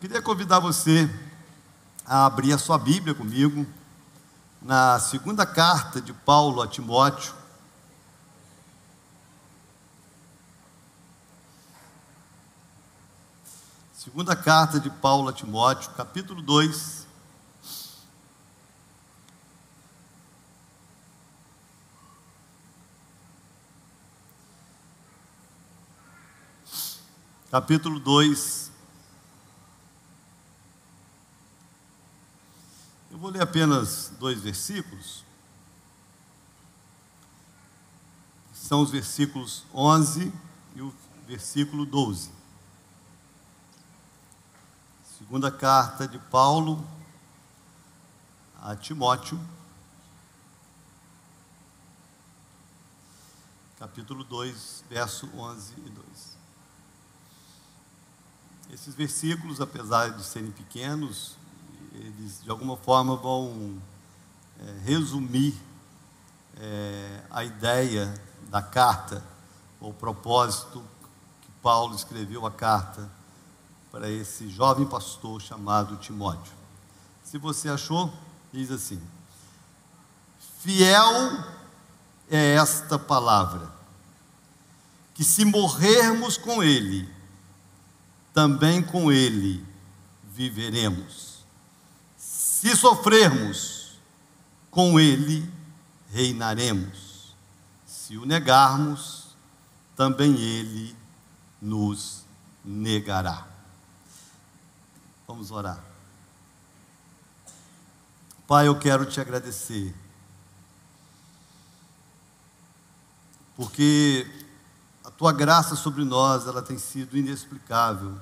Queria convidar você a abrir a sua Bíblia comigo na segunda carta de Paulo a Timóteo. Segunda carta de Paulo a Timóteo, capítulo 2. Capítulo 2. Eu vou ler apenas 2 versículos. São os versículos 11 e o versículo 12. Segunda carta de Paulo a Timóteo, capítulo 2, verso 11 e 2. Esses versículos, apesar de serem pequenos, eles de alguma forma vão resumir a ideia da carta, ou o propósito que Paulo escreveu a carta para esse jovem pastor chamado Timóteo. Se você achou, diz assim: fiel é esta palavra, que se morrermos com ele, também com ele viveremos. Se sofrermos, com ele reinaremos. Se o negarmos, também ele nos negará. Vamos orar. Pai, eu quero te agradecer, porque a tua graça sobre nós, ela tem sido inexplicável.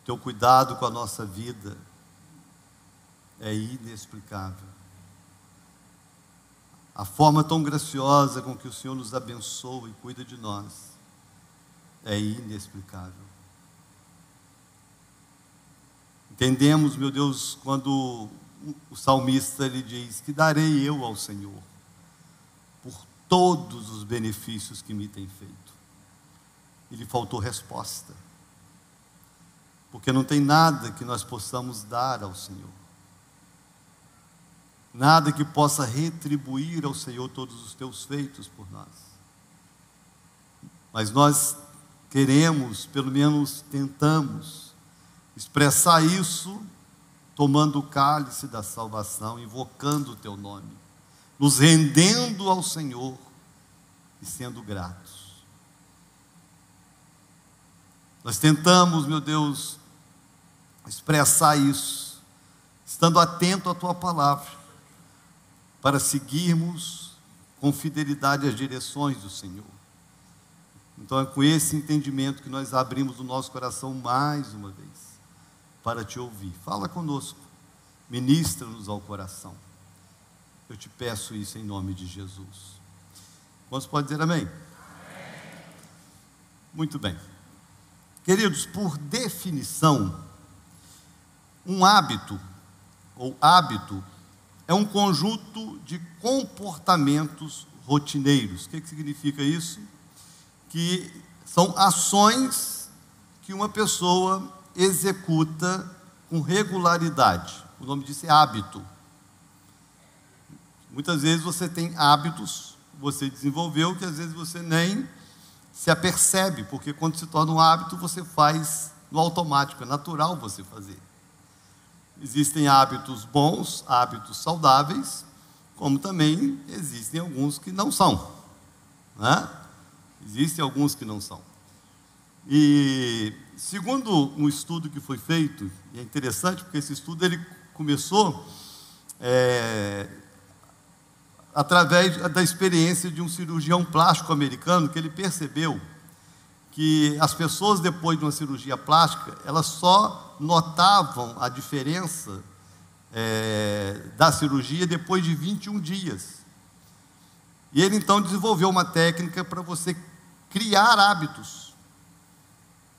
Teu cuidado com a nossa vida é inexplicável. A forma tão graciosa com que o Senhor nos abençoa e cuida de nós é inexplicável. Entendemos, meu Deus, quando o salmista ele diz: que darei eu ao Senhor por todos os benefícios que me tem feito. E lhe faltou resposta, porque não tem nada que nós possamos dar ao Senhor, nada que possa retribuir ao Senhor todos os teus feitos por nós. Mas nós queremos, pelo menos tentamos, expressar isso tomando o cálice da salvação, invocando o teu nome, nos rendendo ao Senhor e sendo gratos. Nós tentamos, meu Deus, expressar isso, estando atento à tua palavra, para seguirmos com fidelidade as direções do Senhor. Então é com esse entendimento que nós abrimos o nosso coração mais uma vez, para te ouvir. Fala conosco, ministra-nos ao coração. Eu te peço isso em nome de Jesus. Quantos podem dizer amém? Amém. Muito bem. Queridos, por definição, um hábito, ou hábito, é um conjunto de comportamentos rotineiros. O que significa isso? Que são ações que uma pessoa executa com regularidade. O nome disso é hábito. Muitas vezes você tem hábitos, você desenvolveu, que às vezes você nem se apercebe, porque quando se torna um hábito, você faz no automático, é natural você fazer. Existem hábitos bons, hábitos saudáveis, como também existem alguns que não são, né? Existem alguns que não são. E segundo um estudo que foi feito, e é interessante porque esse estudo ele começou através da experiência de um cirurgião plástico americano, que ele percebeu que as pessoas, depois de uma cirurgia plástica, elas só notavam a diferença da cirurgia depois de 21 dias. E ele então desenvolveu uma técnica para você criar hábitos.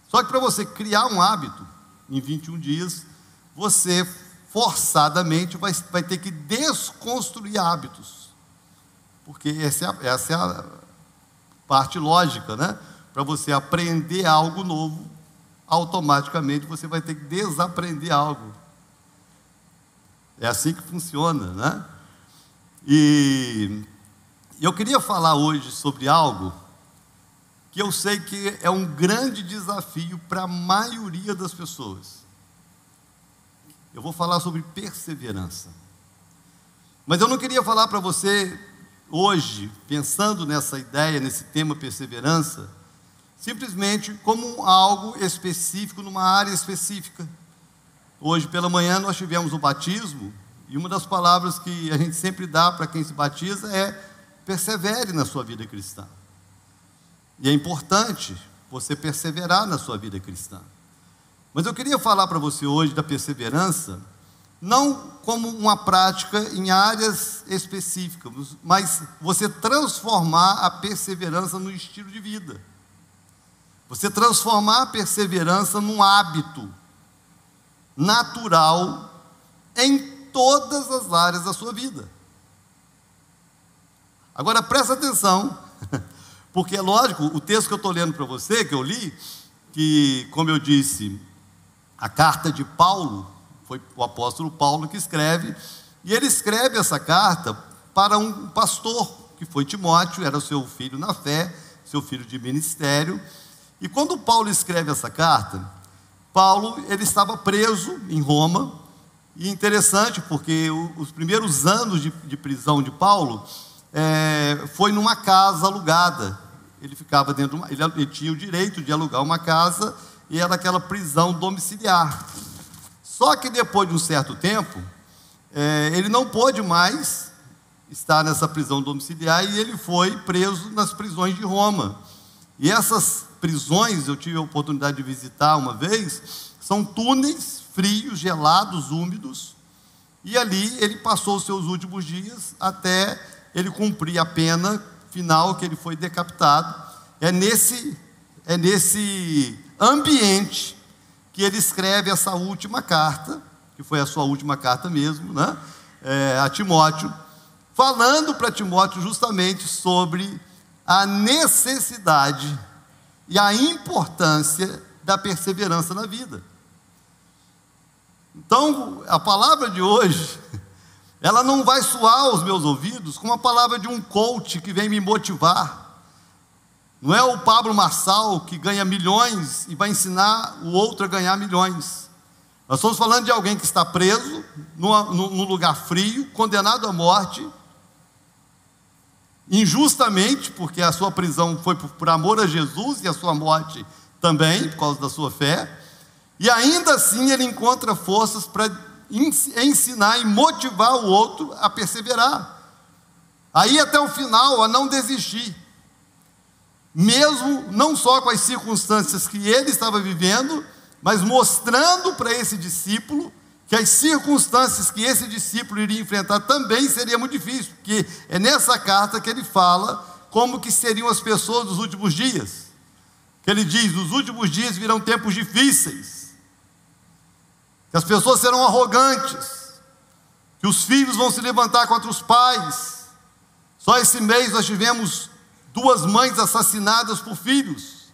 Só que para você criar um hábito, em 21 dias, você forçadamente vai ter que desconstruir hábitos. Porque essa é a parte lógica, né? Para você aprender algo novo, automaticamente você vai ter que desaprender algo. É assim que funciona, né? E eu queria falar hoje sobre algo que eu sei que é um grande desafio para a maioria das pessoas. Eu vou falar sobre perseverança. Mas eu não queria falar para você hoje, pensando nessa ideia, nesse tema perseverança, simplesmente como algo específico, numa área específica. Hoje pela manhã nós tivemos o batismo, e uma das palavras que a gente sempre dá para quem se batiza é: persevere na sua vida cristã. E é importante você perseverar na sua vida cristã. Mas eu queria falar para você hoje da perseverança, não como uma prática em áreas específicas, mas você transformar a perseverança no estilo de vida. Você transformar a perseverança num hábito natural em todas as áreas da sua vida. Agora presta atenção, porque é lógico, o texto que eu estou lendo para você, que eu li, que, como eu disse, a carta de Paulo, foi o apóstolo Paulo que escreve, e ele escreve essa carta para um pastor, que foi Timóteo, era seu filho na fé, seu filho de ministério. E quando Paulo escreve essa carta, Paulo, ele estava preso em Roma. E interessante, porque os primeiros anos de prisão de Paulo foi numa casa alugada. Ele ficava dentro de ele tinha o direito de alugar uma casa, e era aquela prisão domiciliar. Só que depois de um certo tempo, ele não pôde mais estar nessa prisão domiciliar, e ele foi preso nas prisões de Roma. E essas prisões, eu tive a oportunidade de visitar uma vez, são túneis frios, gelados, úmidos, e ali ele passou os seus últimos dias até ele cumprir a pena final, que ele foi decapitado. É nesse ambiente que ele escreve essa última carta, que foi a sua última carta mesmo, né? A Timóteo, falando para Timóteo justamente sobre a necessidade e a importância da perseverança na vida. Então, a palavra de hoje, ela não vai soar aos meus ouvidos como a palavra de um coach que vem me motivar. Não é o Pablo Marçal que ganha milhões e vai ensinar o outro a ganhar milhões. Nós estamos falando de alguém que está preso, num lugar frio, condenado à morte, injustamente, porque a sua prisão foi por amor a Jesus, e a sua morte também, por causa da sua fé. E ainda assim ele encontra forças para ensinar e motivar o outro a perseverar, a ir até o final, a não desistir, mesmo não só com as circunstâncias que ele estava vivendo, mas mostrando para esse discípulo que as circunstâncias que esse discípulo iria enfrentar também seria muito difícil, porque é nessa carta que ele fala como que seriam as pessoas dos últimos dias, que ele diz: nos últimos dias virão tempos difíceis, que as pessoas serão arrogantes, que os filhos vão se levantar contra os pais. Só esse mês nós tivemos 2 mães assassinadas por filhos.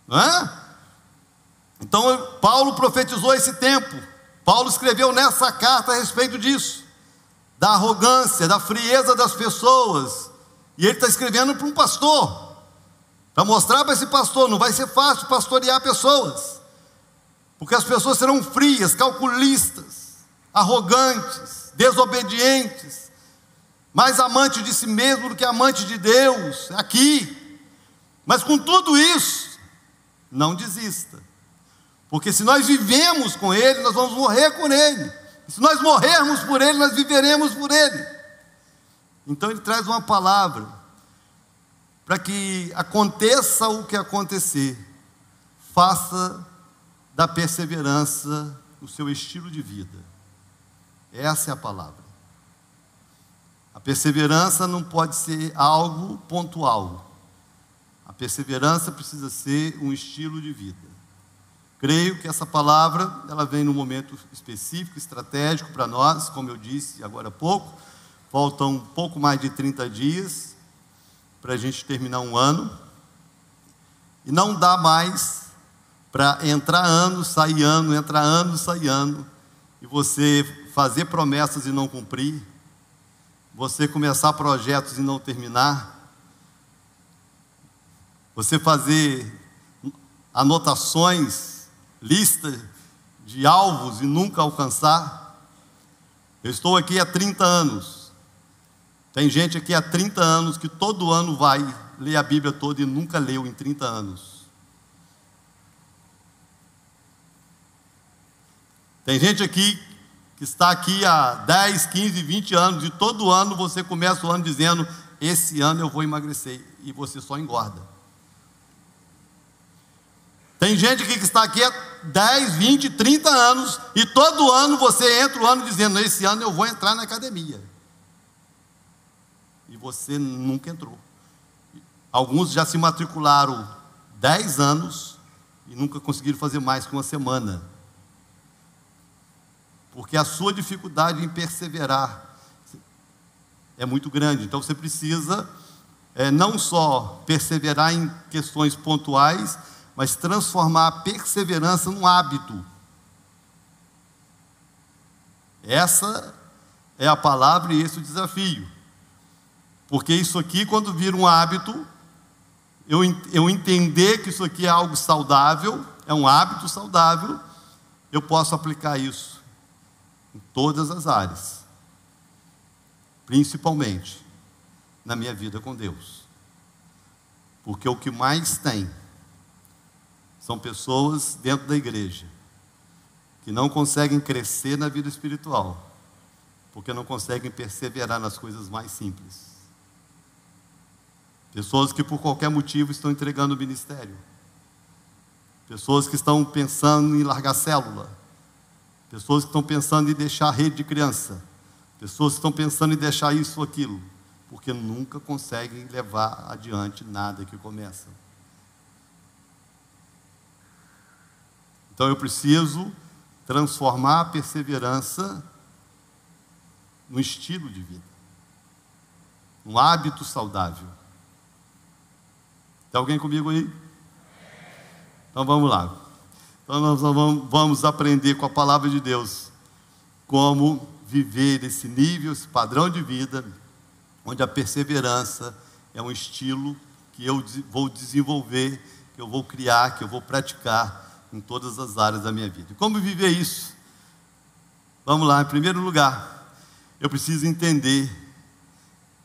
Não é? Então, Paulo profetizou esse tempo. Paulo escreveu nessa carta a respeito disso, da arrogância, da frieza das pessoas. E ele está escrevendo para um pastor, para mostrar para esse pastor: não vai ser fácil pastorear pessoas, porque as pessoas serão frias, calculistas, arrogantes, desobedientes, mais amante de si mesmo do que amante de Deus, aqui. Mas com tudo isso, não desista, porque se nós vivemos com Ele, nós vamos morrer com Ele. E se nós morrermos por Ele, nós viveremos por Ele. Então ele traz uma palavra para que aconteça o que acontecer, faça da perseverança o seu estilo de vida. Essa é a palavra. A perseverança não pode ser algo pontual. A perseverança precisa ser um estilo de vida. Creio que essa palavra, ela vem num momento específico, estratégico para nós, como eu disse agora há pouco. Faltam um pouco mais de 30 dias para a gente terminar um ano. E não dá mais para entrar ano, sair ano, entrar ano, sair ano, e você fazer promessas e não cumprir, você começar projetos e não terminar, você fazer anotações, lista de alvos e nunca alcançar. Eu estou aqui há 30 anos. Tem gente aqui há 30 anos que todo ano vai ler a Bíblia toda e nunca leu em 30 anos. Tem gente aqui que está aqui há 10, 15, 20 anos e todo ano você começa o ano dizendo: esse ano eu vou emagrecer, e você só engorda. Tem gente aqui que está aqui há 10, 20, 30 anos e todo ano você entra o ano dizendo: esse ano eu vou entrar na academia. E você nunca entrou. Alguns já se matricularam 10 anos e nunca conseguiram fazer mais que uma semana. Porque a sua dificuldade em perseverar é muito grande. Então você precisa não só perseverar em questões pontuais, mas transformar a perseverança num hábito. Essa é a palavra e esse é o desafio. Porque isso aqui, quando vira um hábito, eu entender que isso aqui é algo saudável, é um hábito saudável, eu posso aplicar isso em todas as áreas, principalmente na minha vida com Deus. Porque o que mais tem são pessoas dentro da igreja que não conseguem crescer na vida espiritual, porque não conseguem perseverar nas coisas mais simples. Pessoas que por qualquer motivo estão entregando o ministério. Pessoas que estão pensando em largar célula. Pessoas que estão pensando em deixar a rede de criança. Pessoas que estão pensando em deixar isso ou aquilo, porque nunca conseguem levar adiante nada que começam. Então eu preciso transformar a perseverança num estilo de vida, num hábito saudável. Tem alguém comigo aí? Então vamos lá. Então nós vamos aprender com a palavra de Deus como viver esse nível, esse padrão de vida, onde a perseverança é um estilo que eu vou desenvolver, que eu vou criar, que eu vou praticar em todas as áreas da minha vida. E como viver isso? Vamos lá. Em primeiro lugar, eu preciso entender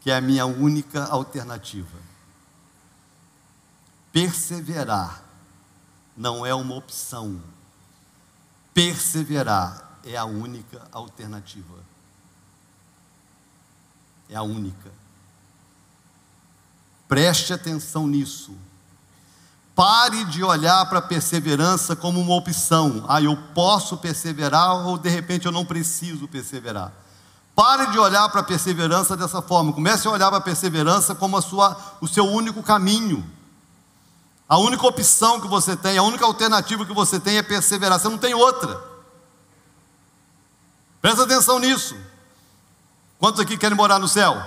que é a minha única alternativa. Perseverar não é uma opção. Perseverar é a única alternativa. É a única. Preste atenção nisso. Pare de olhar para a perseverança como uma opção. Eu posso perseverar ou de repente eu não preciso perseverar. Pare de olhar para a perseverança dessa forma. Comece a olhar para a perseverança como o seu único caminho. A única opção que você tem, a única alternativa que você tem é perseverar. Você não tem outra. Presta atenção nisso. Quantos aqui querem morar no céu?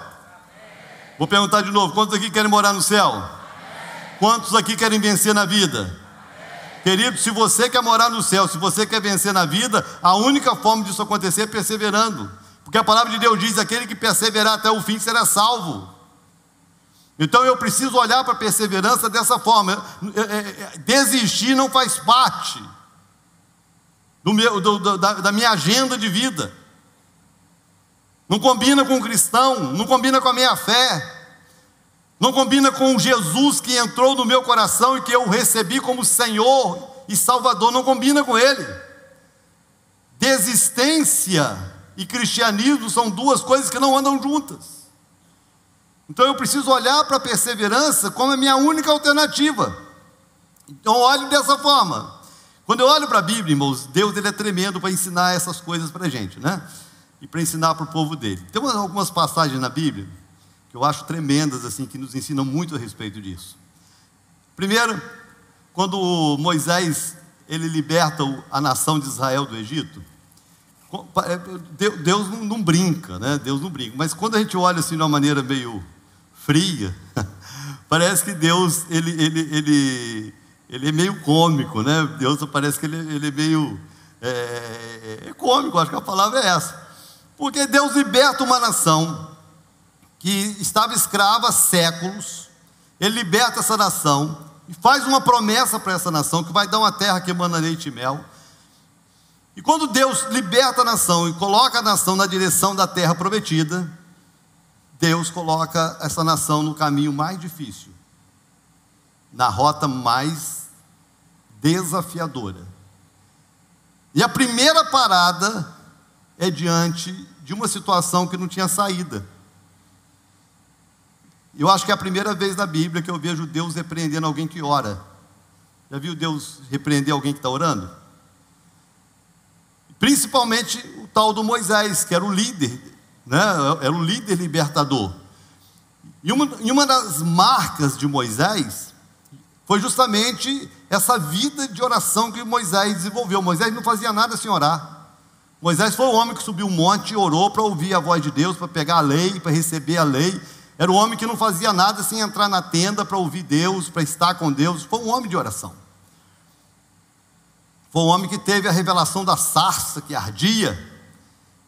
Vou perguntar de novo. Quantos aqui querem morar no céu? Quantos aqui querem vencer na vida? Querido, se você quer morar no céu, se você quer vencer na vida, a única forma disso acontecer é perseverando. Porque a palavra de Deus diz: aquele que perseverar até o fim será salvo. Então eu preciso olhar para a perseverança dessa forma. Desistir não faz parte da minha agenda de vida. Não combina com o cristão, não combina com a minha fé. Não combina com Jesus que entrou no meu coração e que eu recebi como Senhor e Salvador. Não combina com Ele. Desistência e cristianismo são duas coisas que não andam juntas. Então eu preciso olhar para a perseverança como a minha única alternativa. Então olhe dessa forma. Quando eu olho para a Bíblia, irmãos, Deus ele é tremendo para ensinar essas coisas para a gente, né? E para ensinar para o povo dele. Tem algumas passagens na Bíblia que eu acho tremendas, assim, que nos ensinam muito a respeito disso. Primeiro, quando Moisés ele liberta a nação de Israel do Egito, Deus não brinca, né? Deus não brinca. Mas quando a gente olha assim de uma maneira meio fria, parece que Deus ele ele é meio cômico, né? Deus parece que ele é meio cômico, acho que a palavra é essa. Porque Deus liberta uma nação que estava escrava há séculos, Ele liberta essa nação e faz uma promessa para essa nação, que vai dar uma terra que emana leite e mel. E quando Deus liberta a nação e coloca a nação na direção da terra prometida, Deus coloca essa nação no caminho mais difícil, na rota mais desafiadora. E a primeira parada é diante de uma situação que não tinha saída. Eu acho que é a primeira vez na Bíblia que eu vejo Deus repreendendo alguém que ora. Já viu Deus repreender alguém que está orando? Principalmente o tal do Moisés, que era o líder, né? Era o líder libertador. E uma das marcas de Moisés foi justamente essa vida de oração que Moisés desenvolveu. Moisés não fazia nada sem orar. Moisés foi o homem que subiu um monte e orou para ouvir a voz de Deus, para pegar a lei, para receber a lei. Era o homem que não fazia nada sem entrar na tenda para ouvir Deus, para estar com Deus. Foi um homem de oração. Foi um homem que teve a revelação da sarça que ardia.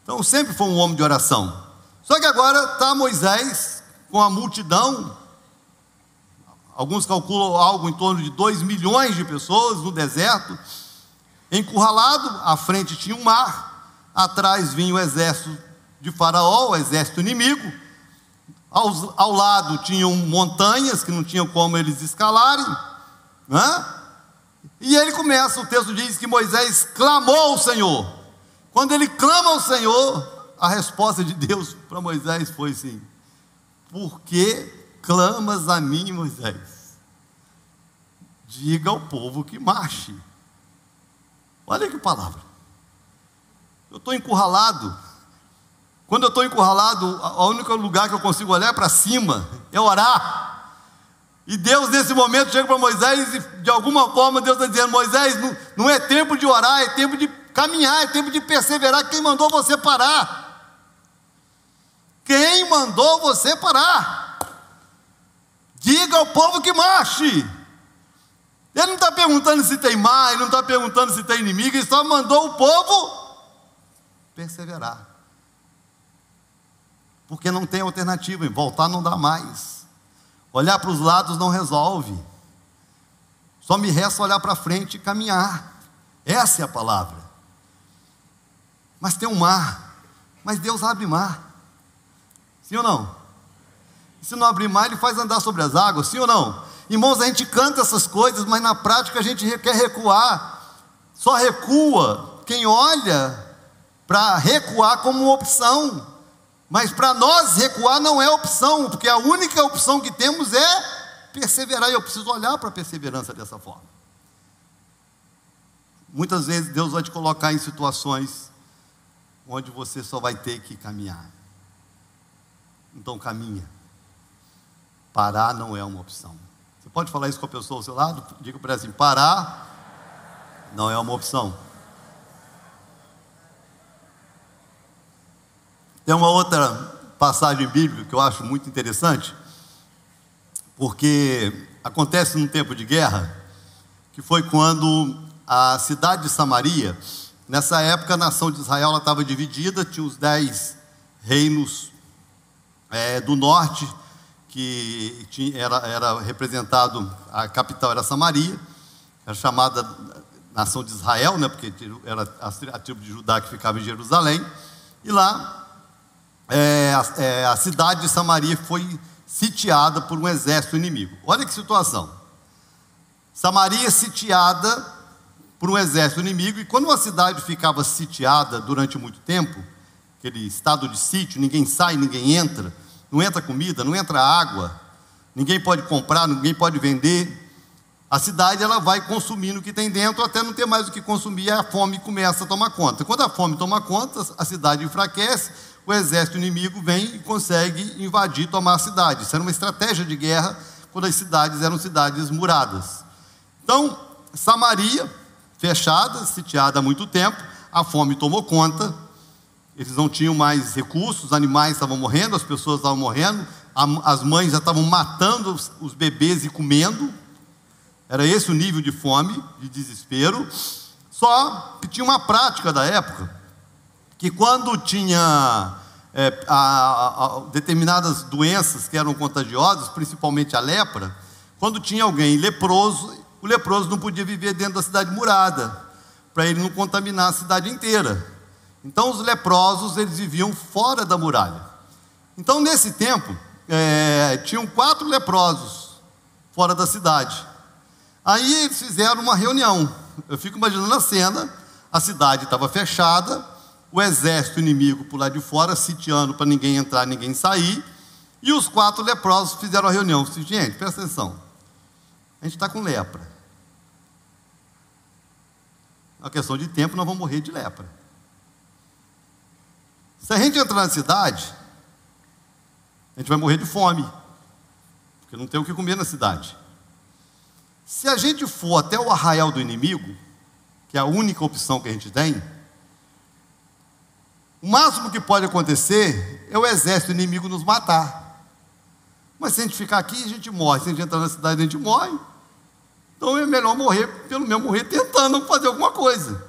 Então sempre foi um homem de oração. Só que agora está Moisés com a multidão. Alguns calculam algo em torno de 2 milhões de pessoas no deserto, encurralado. À frente tinha um mar, atrás vinha o exército de Faraó, o exército inimigo. Ao lado tinham montanhas que não tinham como eles escalarem, né? E ele começa, o texto diz que Moisés clamou ao Senhor. Quando ele clama ao Senhor, a resposta de Deus para Moisés foi assim: por que clamas a mim, Moisés? Diga ao povo que marche. Olha que palavra. Eu estou encurralado. Quando eu estou encurralado, o único lugar que eu consigo olhar é para cima, é orar. E Deus nesse momento chega para Moisés e de alguma forma Deus está dizendo: Moisés, não é tempo de orar, é tempo de caminhar, é tempo de perseverar. Quem mandou você parar? Quem mandou você parar? Diga ao povo que marche. Ele não está perguntando se tem mar, ele não está perguntando se tem inimigo, ele só mandou o povo perseverar. Porque não tem alternativa, voltar não dá mais. Olhar para os lados não resolve. Só me resta olhar para frente e caminhar. Essa é a palavra. Mas tem um mar, mas Deus abre mar. Sim ou não? E se não abrir mar, Ele faz andar sobre as águas, sim ou não? Irmãos, a gente canta essas coisas, mas na prática a gente quer recuar. Só recua quem olha para recuar como uma opção. Mas para nós recuar não é opção, porque a única opção que temos é perseverar. E eu preciso olhar para a perseverança dessa forma. Muitas vezes Deus vai te colocar em situações onde você só vai ter que caminhar. Então caminha. Parar não é uma opção. Você pode falar isso com a pessoa ao seu lado? Diga para ela assim: parar não é uma opção. Tem uma outra passagem bíblica que eu acho muito interessante, porque acontece num tempo de guerra, que foi quando a cidade de Samaria, nessa época a nação de Israel estava dividida, tinha os 10 reinos do norte, que era representado, a capital era Samaria, era chamada nação de Israel, né, porque era a tribo de Judá que ficava em Jerusalém, e lá a cidade de Samaria foi sitiada por um exército inimigo. Olha que situação. Samaria sitiada por um exército inimigo, e quando uma cidade ficava sitiada durante muito tempo, aquele estado de sítio, ninguém sai, ninguém entra, não entra comida, não entra água, ninguém pode comprar, ninguém pode vender, a cidade ela vai consumindo o que tem dentro até não ter mais o que consumir, e a fome começa a tomar conta. Quando a fome toma conta, a cidade enfraquece, o exército inimigo vem e consegue invadir, tomar a cidade. Isso era uma estratégia de guerra quando as cidades eram cidades muradas. Então, Samaria, fechada, sitiada há muito tempo, a fome tomou conta, eles não tinham mais recursos, os animais estavam morrendo, as pessoas estavam morrendo, as mães já estavam matando os bebês e comendo, Era esse o nível de fome, de desespero. Só que tinha uma prática da época, que quando tinha determinadas doenças que eram contagiosas, principalmente a lepra, quando tinha alguém leproso, o leproso não podia viver dentro da cidade murada, para ele não contaminar a cidade inteira. Então os leprosos, eles viviam fora da muralha. Então nesse tempo, tinham 4 leprosos fora da cidade. Aí eles fizeram uma reunião. Eu fico imaginando a cena: a cidade estava fechada, o exército inimigo por lá de fora, sitiando para ninguém entrar, ninguém sair, e os 4 leprosos fizeram a reunião. Disse: gente, presta atenção, a gente está com lepra, é uma questão de tempo, nós vamos morrer de lepra. Se a gente entrar na cidade, a gente vai morrer de fome, porque não tem o que comer na cidade. Se a gente for até o arraial do inimigo, que é a única opção que a gente tem, o máximo que pode acontecer é o exército inimigo nos matar. Mas se a gente ficar aqui, a gente morre. Se a gente entrar na cidade, a gente morre. Então é melhor morrer, pelo menos morrer tentando fazer alguma coisa.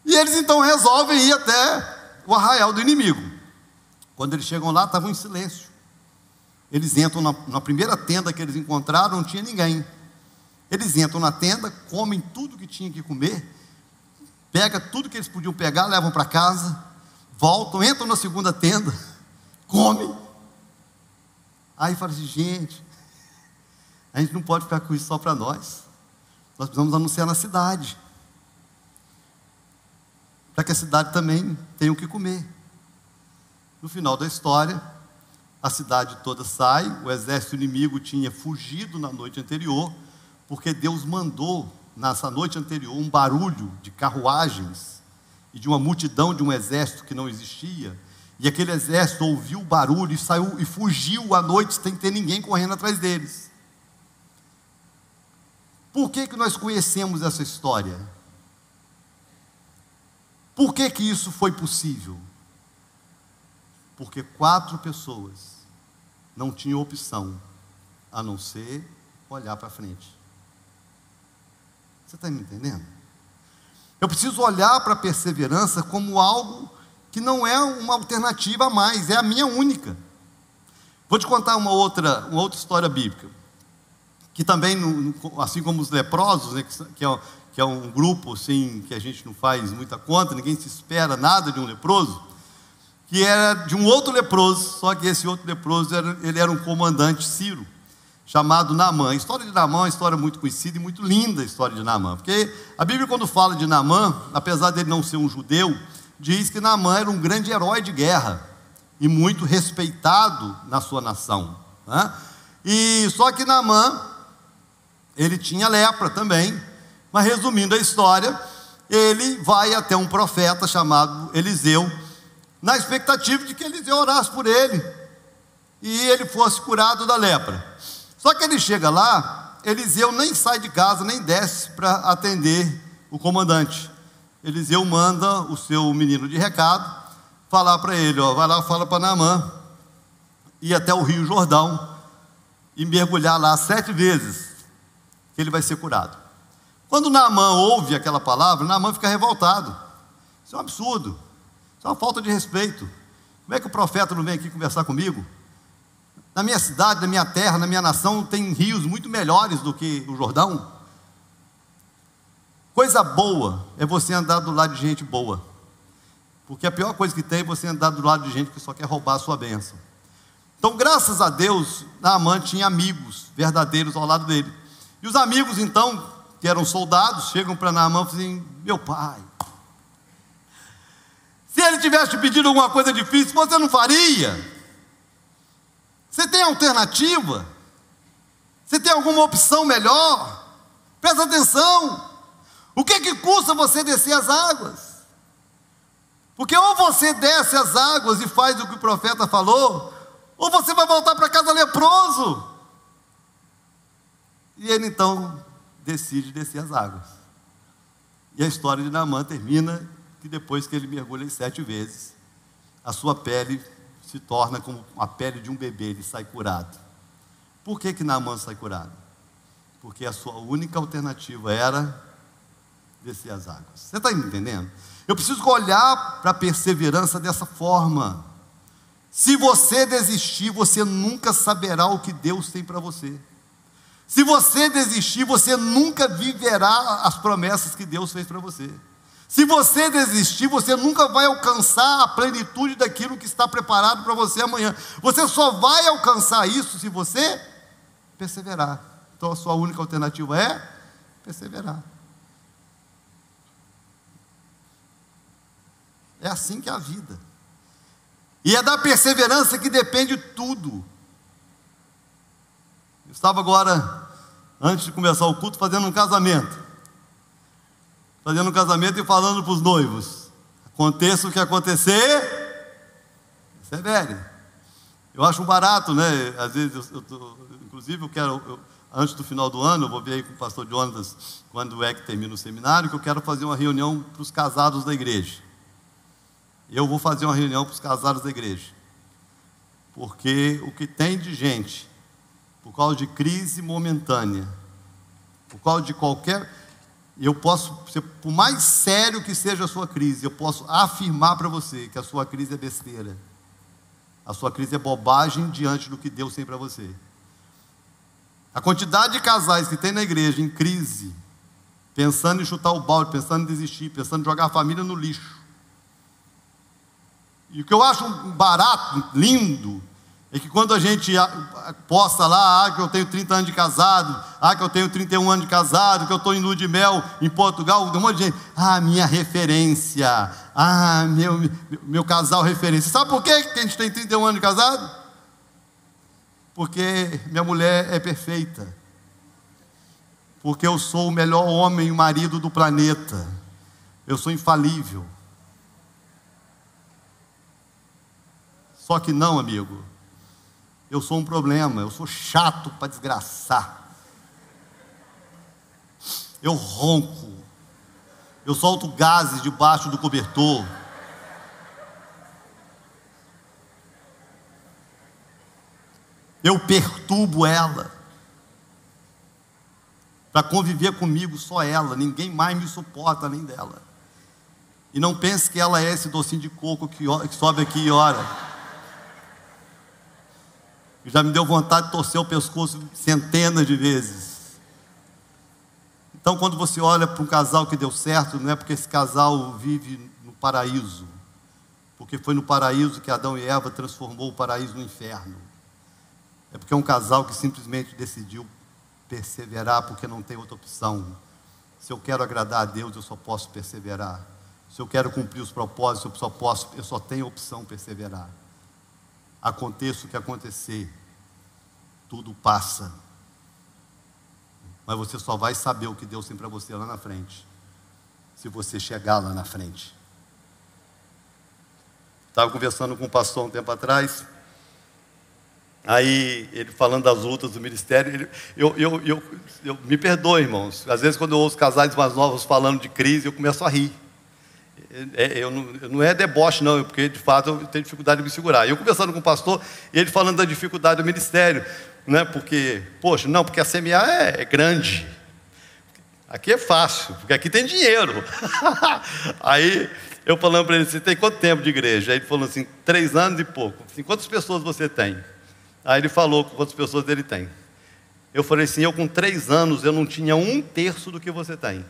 E eles então resolvem ir até o arraial do inimigo. Quando eles chegam lá, estavam em silêncio. Eles entram na primeira tenda que eles encontraram, não tinha ninguém. Eles entram na tenda, comem tudo que tinha que comer, pegam tudo que eles podiam pegar, levam para casa, voltam, entram na segunda tenda, comem. Aí fala assim: gente, a gente não pode ficar com isso só para nós. Nós precisamos anunciar na cidade, para que a cidade também tenha o que comer. No final da história, a cidade toda sai. O exército inimigo tinha fugido na noite anterior, porque Deus mandou, nessa noite anterior, um barulho de carruagens e de uma multidão de um exército que não existia, e aquele exército ouviu o barulho e saiu e fugiu à noite sem ter ninguém correndo atrás deles. Por que nós conhecemos essa história? Por que isso foi possível? Porque 4 pessoas não tinham opção a não ser olhar para frente. Você está me entendendo? Eu preciso olhar para a perseverança como algo que não é uma alternativa a mais, é a minha única. Vou te contar uma outra história bíblica, que também, assim como os leprosos, né, que é um grupo assim, que a gente não faz muita conta, ninguém se espera nada de um leproso, que era de um outro leproso, só que esse outro leproso ele era um comandante sírio, chamado Naamã. A história de Naamã é uma história muito conhecida e muito linda, a história de Naamã, porque a Bíblia, quando fala de Naamã, apesar dele não ser um judeu, diz que Naamã era um grande herói de guerra e muito respeitado na sua nação, né? E só que Naamã, ele tinha lepra também. Mas resumindo a história, ele vai até um profeta chamado Eliseu, na expectativa de que Eliseu orasse por ele e ele fosse curado da lepra. Só que ele chega lá, Eliseu nem sai de casa, nem desce para atender o comandante. Eliseu manda o seu menino de recado falar para ele: vai lá, fala para Naamã ir até o Rio Jordão e mergulhar lá 7 vezes, que ele vai ser curado. Quando Naamã ouve aquela palavra, Naamã fica revoltado. Isso é um absurdo, isso é uma falta de respeito. Como é que o profeta não vem aqui conversar comigo? Na minha cidade, na minha terra, na minha nação, tem rios muito melhores do que o Jordão. Coisa boa é você andar do lado de gente boa, porque a pior coisa que tem é você andar do lado de gente que só quer roubar a sua bênção. Então, graças a Deus, Naamã tinha amigos verdadeiros ao lado dele. E os amigos, então, que eram soldados, chegam para Naamã e falam assim: meu pai, se ele tivesse te pedido alguma coisa difícil, você não faria? Você tem alternativa? Você tem alguma opção melhor? Presta atenção. O que custa você descer as águas? Porque ou você desce as águas e faz o que o profeta falou, ou você vai voltar para casa leproso. E ele então decide descer as águas. E a história de Naamã termina que depois que ele mergulha 7 vezes, a sua pele se torna como a pele de um bebê, ele sai curado. Por que Naamã sai curado? Porque a sua única alternativa era descer as águas. Você está entendendo? Eu preciso olhar para a perseverança dessa forma. Se você desistir, você nunca saberá o que Deus tem para você. Se você desistir, você nunca viverá as promessas que Deus fez para você. Se você desistir, você nunca vai alcançar a plenitude daquilo que está preparado para você amanhã. Você só vai alcançar isso se você perseverar. Então a sua única alternativa é perseverar. É assim que é a vida. E é da perseverança que depende tudo. Eu estava agora, antes de começar o culto, fazendo um casamento. Fazendo um casamento e falando para os noivos: aconteça o que acontecer, persevere. Eu acho barato, né? Às vezes, inclusive, eu quero, antes do final do ano, eu vou ver aí com o pastor Jonas, quando é que termina o seminário, que eu quero fazer uma reunião para os casados da igreja. Eu vou fazer uma reunião para os casados da igreja. Porque o que tem de gente, por causa de crise momentânea, por causa de qualquer... Eu posso, por mais sério que seja a sua crise, eu posso afirmar para você que a sua crise é besteira. A sua crise é bobagem diante do que Deus tem para você. A quantidade de casais que tem na igreja em crise, pensando em chutar o balde, pensando em desistir, pensando em jogar a família no lixo. E o que eu acho barato, lindo, é que quando a gente posta lá, que eu tenho 30 anos de casado, que eu tenho 31 anos de casado, que eu estou em lua de mel em Portugal, um monte de gente, minha referência, meu casal referência. Sabe por que a gente tem 31 anos de casado? Porque minha mulher é perfeita. Porque eu sou o melhor homem e marido do planeta. Eu sou infalível. Só que não, amigo. Eu sou um problema, eu sou chato para desgraçar. Eu ronco. Eu solto gases debaixo do cobertor. Eu perturbo ela. Para conviver comigo, só ela. Ninguém mais me suporta além dela. E não pense que ela é esse docinho de coco que sobe aqui e ora. Já me deu vontade de torcer o pescoço centenas de vezes. Então, quando você olha para um casal que deu certo, não é porque esse casal vive no paraíso, porque foi no paraíso que Adão e Eva transformou o paraíso no inferno. É porque é um casal que simplesmente decidiu perseverar, porque não tem outra opção. Se eu quero agradar a Deus, eu só posso perseverar. Se eu quero cumprir os propósitos, eu só tenho a opção perseverar. Aconteça o que acontecer, tudo passa. Mas você só vai saber o que Deus tem para você lá na frente, se você chegar lá na frente. Estava conversando com um pastor um tempo atrás, aí ele falando das lutas do ministério, eu me perdoe, irmãos, às vezes quando eu ouço casais mais novos falando de crise, eu começo a rir. Não é deboche não, porque de fato eu tenho dificuldade de me segurar. Eu conversando com o pastor, e ele falando da dificuldade do ministério, né? Porque a CMA é grande, aqui é fácil, porque aqui tem dinheiro. Aí eu falando para ele, você tem quanto tempo de igreja? Aí ele falou assim, 3 anos e pouco. Assim, quantas pessoas você tem? Aí ele falou quantas pessoas ele tem. Eu falei assim, eu com 3 anos eu não tinha 1/3 do que você tem.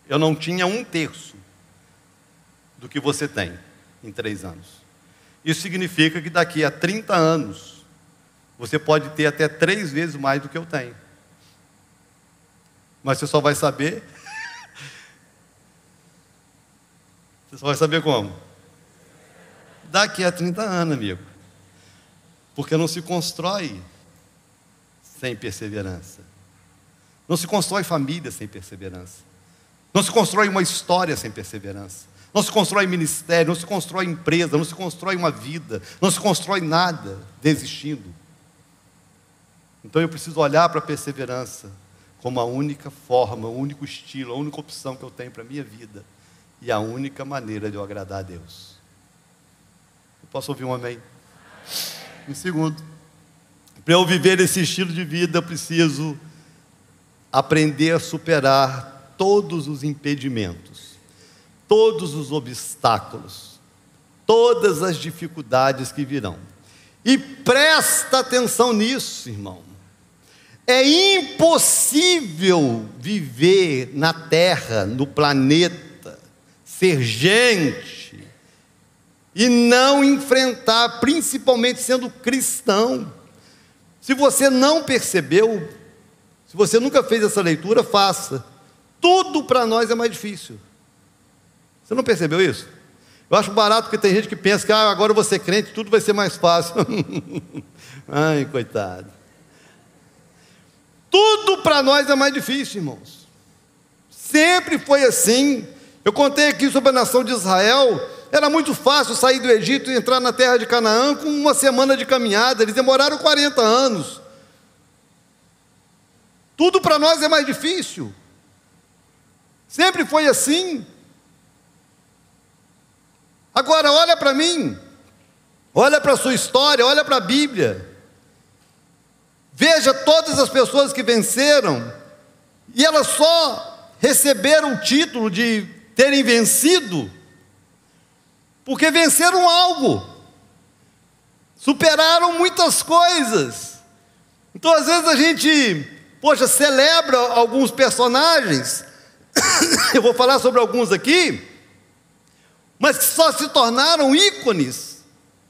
Eu não tinha 1/3 do que você tem em 3 anos. Isso significa que daqui a 30 anos, você pode ter até 3 vezes mais do que eu tenho. Mas você só vai saber... Você só vai saber como? Daqui a 30 anos, amigo. Porque não se constrói sem perseverança. Não se constrói família sem perseverança. Não se constrói uma história sem perseverança. Não se constrói ministério, não se constrói empresa, não se constrói uma vida, não se constrói nada desistindo. Então eu preciso olhar para a perseverança como a única forma, o único estilo, a única opção que eu tenho para a minha vida e a única maneira de eu agradar a Deus. Eu posso ouvir um amém? Em segundo, Para eu viver esse estilo de vida, eu preciso aprender a superar todos os impedimentos, todos os obstáculos, todas as dificuldades que virão. E presta atenção nisso, irmão. É impossível viver na Terra, no planeta, ser gente e não enfrentar, principalmente sendo cristão. Se você não percebeu, se você nunca fez essa leitura, faça. Tudo para nós é mais difícil. Você não percebeu isso? Eu acho barato porque tem gente que pensa que agora eu vou ser crente, tudo vai ser mais fácil. Ai, coitado. Tudo para nós é mais difícil, irmãos. Sempre foi assim. Eu contei aqui sobre a nação de Israel. Era muito fácil sair do Egito e entrar na terra de Canaã com uma semana de caminhada. Eles demoraram 40 anos. Tudo para nós é mais difícil. Sempre foi assim. Agora olha para mim, olha para a sua história, olha para a Bíblia. Veja todas as pessoas que venceram, e elas só receberam o título de terem vencido, porque venceram algo, superaram muitas coisas. Então às vezes a gente, celebra alguns personagens, eu vou falar sobre alguns aqui, mas que só se tornaram ícones,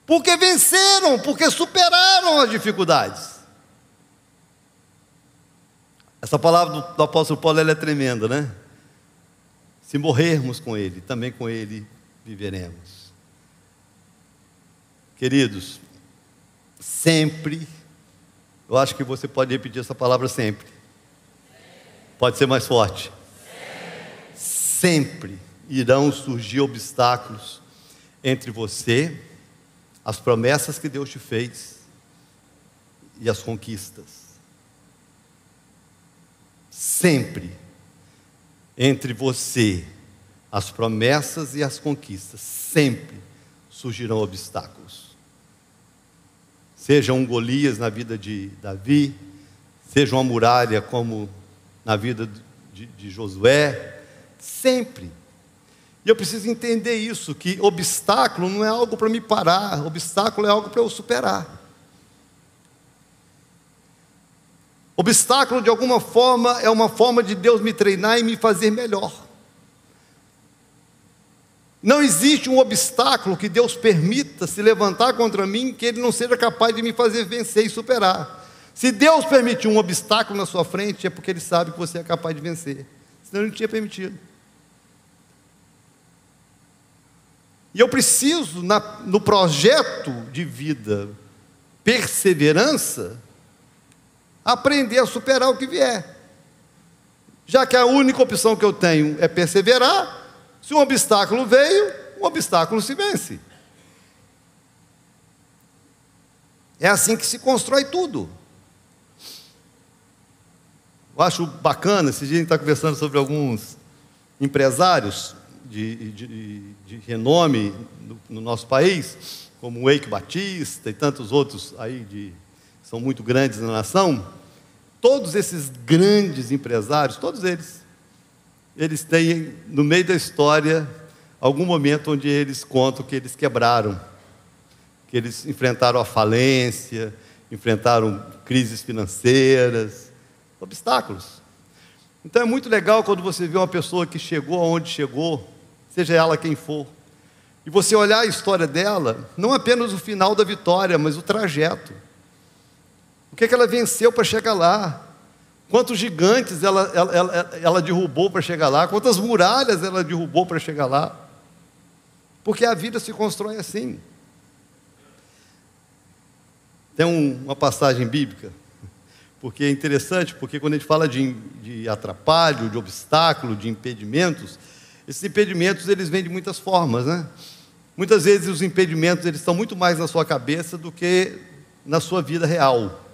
porque venceram, porque superaram as dificuldades. Essa palavra do apóstolo Paulo, ela é tremenda, né? Se morrermos com Ele, também com Ele viveremos. Queridos, sempre, eu acho que você pode repetir essa palavra sempre. Pode ser mais forte. Sempre irão surgir obstáculos entre você, as promessas que Deus te fez e as conquistas. Sempre entre você, as promessas e as conquistas, sempre surgirão obstáculos. Seja um Golias na vida de Davi, seja uma muralha como na vida de Josué, sempre. E eu preciso entender isso, que obstáculo não é algo para me parar, obstáculo é algo para eu superar. Obstáculo, de alguma forma, é uma forma de Deus me treinar e me fazer melhor. Não existe um obstáculo que Deus permita se levantar contra mim, que Ele não seja capaz de me fazer vencer e superar. Se Deus permitir um obstáculo na sua frente, é porque Ele sabe que você é capaz de vencer. Senão Ele não tinha permitido. E eu preciso, no projeto de vida, perseverança, aprender a superar o que vier. Já que a única opção que eu tenho é perseverar, se um obstáculo veio, o obstáculo se vence. É assim que se constrói tudo. Eu acho bacana, esse dia a gente está conversando sobre alguns empresários de renome no nosso país, como o Eike Batista e tantos outros aí que são muito grandes na nação. Todos esses grandes empresários, todos eles têm no meio da história algum momento onde eles contam que eles quebraram, que eles enfrentaram a falência, enfrentaram crises financeiras, obstáculos. Então é muito legal quando você vê uma pessoa que chegou aonde chegou, seja ela quem for, e você olhar a história dela, não apenas o final da vitória, mas o trajeto. O que ela venceu para chegar lá? Quantos gigantes ela derrubou para chegar lá? Quantas muralhas ela derrubou para chegar lá? Porque a vida se constrói assim. Tem uma passagem bíblica, porque é interessante, porque quando a gente fala de atrapalho, de obstáculo, de impedimentos, esses impedimentos eles vêm de muitas formas, né? Muitas vezes os impedimentos eles estão muito mais na sua cabeça do que na sua vida real.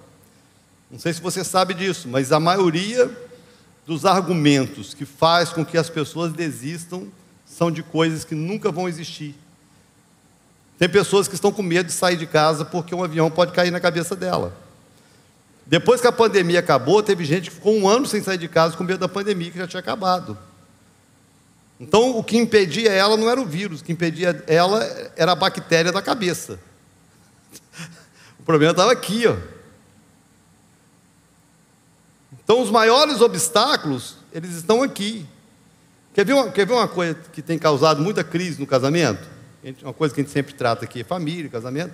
Não sei se você sabe disso, mas a maioria dos argumentos que faz com que as pessoas desistam são de coisas que nunca vão existir. Tem pessoas que estão com medo de sair de casa porque um avião pode cair na cabeça dela. Depois que a pandemia acabou, teve gente que ficou 1 ano sem sair de casa com medo da pandemia, que já tinha acabado. Então, o que impedia ela não era o vírus, o que impedia ela era a bactéria da cabeça. O problema estava aqui, ó. Então, os maiores obstáculos, eles estão aqui. Quer ver uma coisa que tem causado muita crise no casamento? Uma coisa que a gente sempre trata aqui, família, casamento.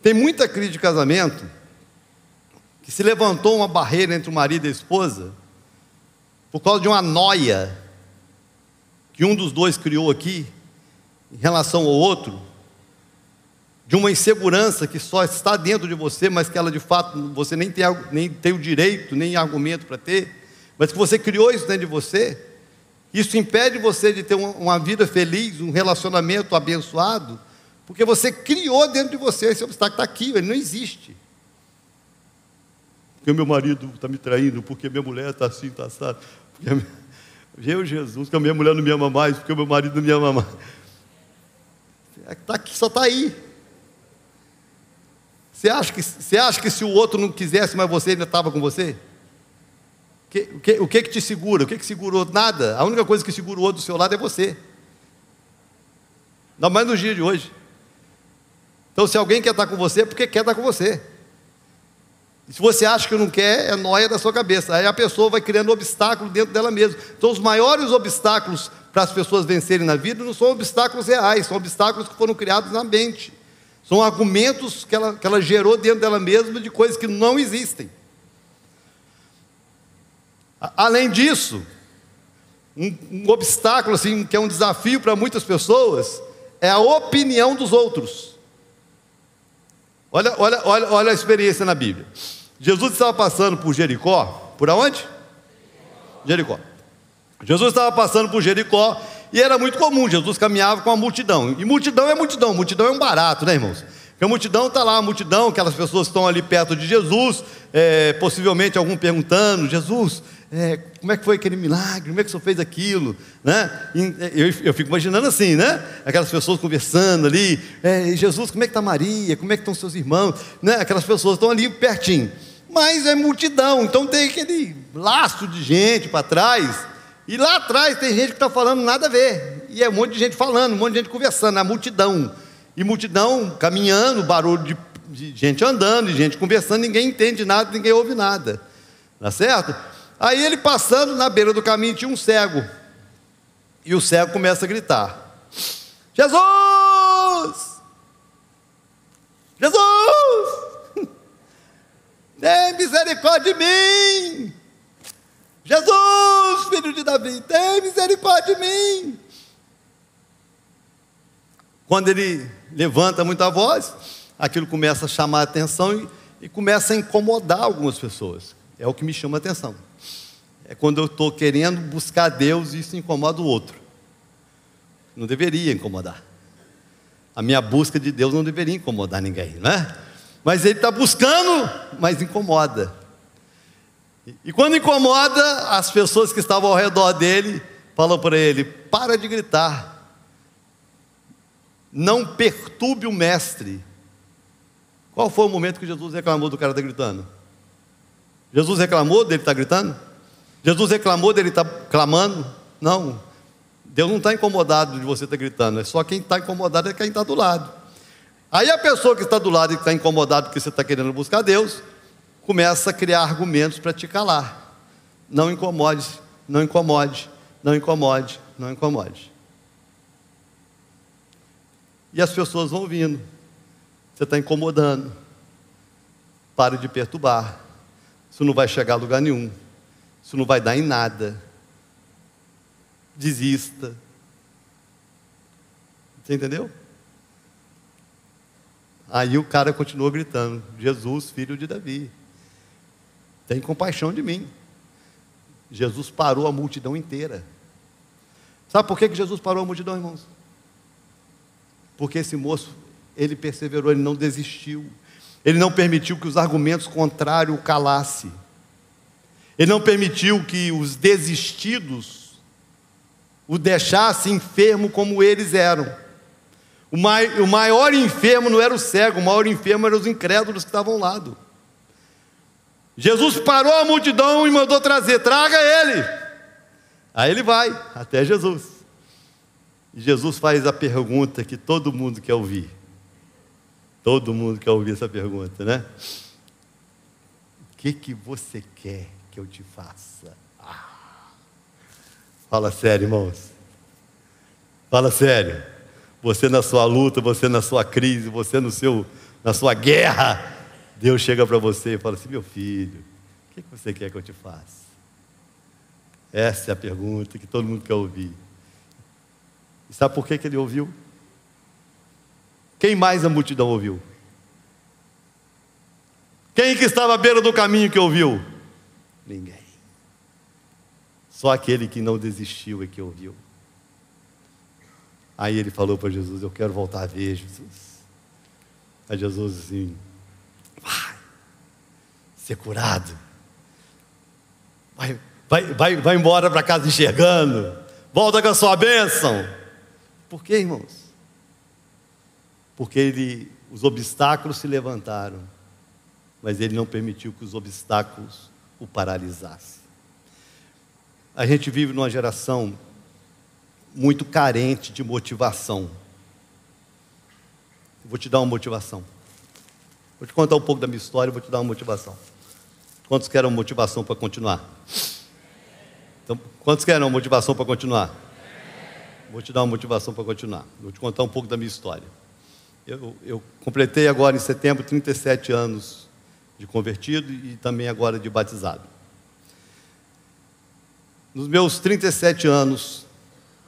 Tem muita crise de casamento que se levantou uma barreira entre o marido e a esposa por causa de uma noia que um dos dois criou aqui em relação ao outro, de uma insegurança que só está dentro de você, mas que ela de fato você nem tem o direito, nem argumento para ter, mas que você criou isso dentro de você. Isso impede você de ter uma vida feliz, um relacionamento abençoado, porque você criou dentro de você. Esse obstáculo está aqui, ele não existe. Porque o meu marido está me traindo, porque minha mulher está assim, está assado. Jesus, que a minha mulher não me ama mais, porque o meu marido não me ama mais. Está aqui, só está aí. Você acha que se o outro não quisesse mais você, ele estava com você? O que te segura? O que segurou? Nada. A única coisa que segura o outro do seu lado é você. Ainda mais nos dias de hoje. Então, se alguém quer estar com você, é porque quer estar com você. E se você acha que não quer, é nóia da sua cabeça. Aí a pessoa vai criando obstáculo dentro dela mesma. Então, os maiores obstáculos para as pessoas vencerem na vida não são obstáculos reais, são obstáculos que foram criados na mente. São argumentos que ela gerou dentro dela mesma de coisas que não existem. Além disso, um obstáculo assim, que é um desafio para muitas pessoas, é a opinião dos outros. Olha a experiência na Bíblia. Jesus estava passando por Jericó. Por aonde? Jericó. Jesus estava passando por Jericó e era muito comum, Jesus caminhava com a multidão. E multidão é multidão, multidão é um barato, né, irmãos? Porque a multidão está lá, a multidão, aquelas pessoas que estão ali perto de Jesus, possivelmente algum perguntando: Jesus, como é que foi aquele milagre? Como é que o senhor fez aquilo? Né? Eu fico imaginando assim, né? Aquelas pessoas conversando ali: Jesus, como é que está Maria? Como é que estão seus irmãos? Né? Aquelas pessoas estão ali pertinho. Mas é multidão, então tem aquele laço de gente para trás. E lá atrás tem gente que está falando nada a ver. E é um monte de gente falando, um monte de gente conversando, a multidão. E multidão caminhando, barulho de gente andando, de gente conversando, ninguém entende nada, ninguém ouve nada. Tá certo? Aí ele passando na beira do caminho tinha um cego. E o cego começa a gritar: Jesus! Jesus! Tem misericórdia de mim! Jesus, filho de Davi, tem misericórdia de mim! Quando ele levanta muito a voz, aquilo começa a chamar a atenção e começa a incomodar algumas pessoas. É o que me chama a atenção. É quando eu estou querendo buscar Deus e isso incomoda o outro. Não deveria incomodar. A minha busca de Deus não deveria incomodar ninguém, né? Mas ele está buscando, mas incomoda. E quando incomoda, as pessoas que estavam ao redor dele falam para ele: para de gritar. Não perturbe o mestre. Qual foi o momento que Jesus reclamou do cara estar gritando? Jesus reclamou dele estar gritando? Jesus reclamou dele estar clamando? Não. Deus não está incomodado de você estar gritando. É só quem está incomodado é quem está do lado. Aí a pessoa que está do lado e que está incomodada porque você está querendo buscar Deus, começa a criar argumentos para te calar. Não incomode, não incomode, não incomode, não incomode. E as pessoas vão vindo. Você está incomodando. Pare de perturbar. Isso não vai chegar a lugar nenhum. Isso não vai dar em nada. Desista. Você entendeu? Aí o cara continuou gritando: Jesus, filho de Davi, tem compaixão de mim. Jesus parou a multidão inteira. Sabe por que Jesus parou a multidão, irmãos? Porque esse moço, ele perseverou, ele não desistiu. Ele não permitiu que os argumentos contrários o calassem. Ele não permitiu que os desistidos o deixassem enfermo como eles eram. O maior enfermo não era o cego, o maior enfermo eram os incrédulos que estavam ao lado. Jesus parou a multidão e mandou trazer: traga ele. Aí ele vai até Jesus. E Jesus faz a pergunta que todo mundo quer ouvir. Todo mundo quer ouvir essa pergunta, né? O que você quer que eu te faça? Fala sério, irmãos. Fala sério. Você na sua luta, você na sua crise, você na sua guerra, Deus chega para você e fala assim: meu filho, o que você quer que eu te faça? Essa é a pergunta que todo mundo quer ouvir. E sabe por que ele ouviu? Quem mais a multidão ouviu? Quem que estava à beira do caminho que ouviu? Ninguém. Só aquele que não desistiu é que ouviu. Aí ele falou para Jesus: eu quero voltar a ver, Jesus. Aí Jesus assim: vai ser curado. Vai embora para casa enxergando. Volta com a sua bênção. Por quê, irmãos? Porque os obstáculos se levantaram, mas ele não permitiu que os obstáculos o paralisassem. A gente vive numa geração muito carente de motivação. Vou te dar uma motivação. Vou te contar um pouco da minha história, vou te dar uma motivação. Quantos querem uma motivação para continuar? Então, quantos querem uma motivação para continuar? Vou te dar uma motivação para continuar. Vou te contar um pouco da minha história. Eu completei agora em setembro 37 anos de convertido e também agora de batizado. Nos meus 37 anos,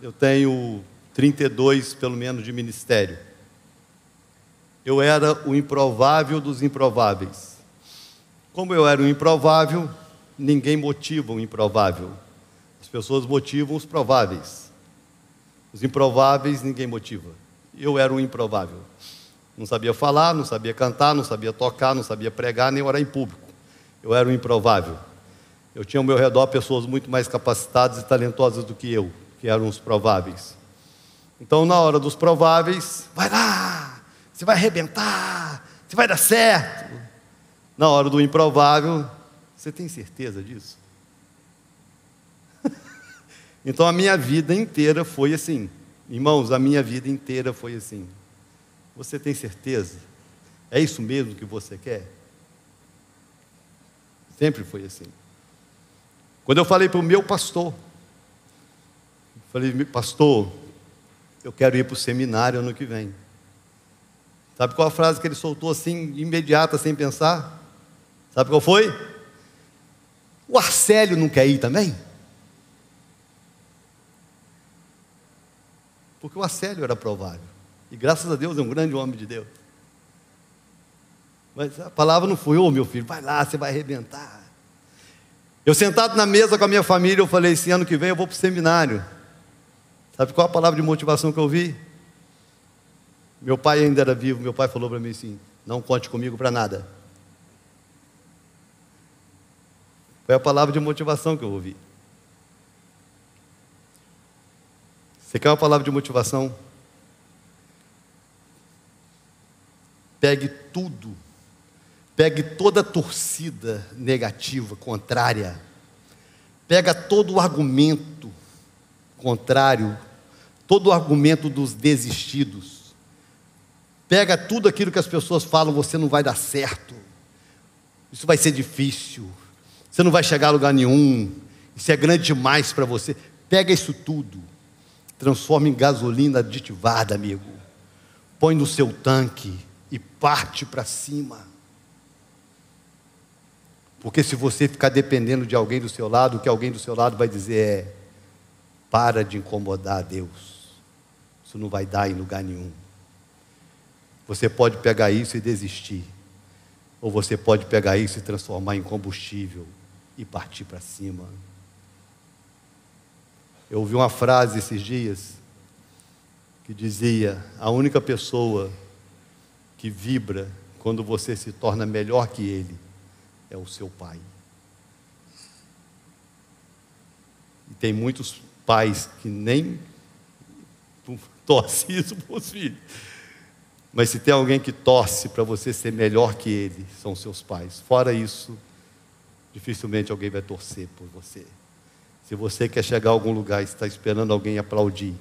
eu tenho 32 pelo menos de ministério. Eu era o improvável dos improváveis. Como eu era o improvável, ninguém motiva o improvável. As pessoas motivam os prováveis. Os improváveis ninguém motiva. Eu era o improvável. Não sabia falar, não sabia cantar, não sabia tocar, não sabia pregar, nem orar em público. Eu era o improvável. Eu tinha ao meu redor pessoas muito mais capacitadas e talentosas do que eu, que eram os prováveis. Então, na hora dos prováveis, vai lá, você vai arrebentar, você vai dar certo. Na hora do improvável, você tem certeza disso? Então a minha vida inteira foi assim. Irmãos, a minha vida inteira foi assim. Você tem certeza? É isso mesmo que você quer? Sempre foi assim. Quando eu falei para o meu pastor, falei: pastor, eu quero ir para o seminário ano que vem. Sabe qual a frase que ele soltou assim, imediata, sem pensar? Sabe qual foi? O Arcélio não quer ir também? Porque o Arcélio era provável. E graças a Deus é um grande homem de Deus. Mas a palavra não foi: ô meu filho, vai lá, você vai arrebentar. Eu sentado na mesa com a minha família, eu falei: esse ano que vem eu vou para o seminário. Sabe qual a palavra de motivação que eu ouvi? Meu pai ainda era vivo, meu pai falou para mim assim: não conte comigo para nada. Foi a palavra de motivação que eu ouvi. Você quer uma palavra de motivação? Pegue tudo, pegue toda a torcida negativa, contrária, pega todo o argumento contrário, todo o argumento dos desistidos, pega tudo aquilo que as pessoas falam: você não vai dar certo, isso vai ser difícil, você não vai chegar a lugar nenhum, isso é grande demais para você. Pega isso tudo, transforma em gasolina aditivada, amigo, põe no seu tanque e parte para cima. Porque se você ficar dependendo de alguém do seu lado, o que alguém do seu lado vai dizer é: para de incomodar a Deus, isso não vai dar em lugar nenhum. Você pode pegar isso e desistir, ou você pode pegar isso e transformar em combustível e partir para cima. Eu ouvi uma frase esses dias que dizia: a única pessoa que vibra quando você se torna melhor que ele é o seu pai. E tem muitos pais que nem torcem isso para os filhos. Mas se tem alguém que torce para você ser melhor que ele, são seus pais. Fora isso, dificilmente alguém vai torcer por você. Se você quer chegar a algum lugar e está esperando alguém aplaudir,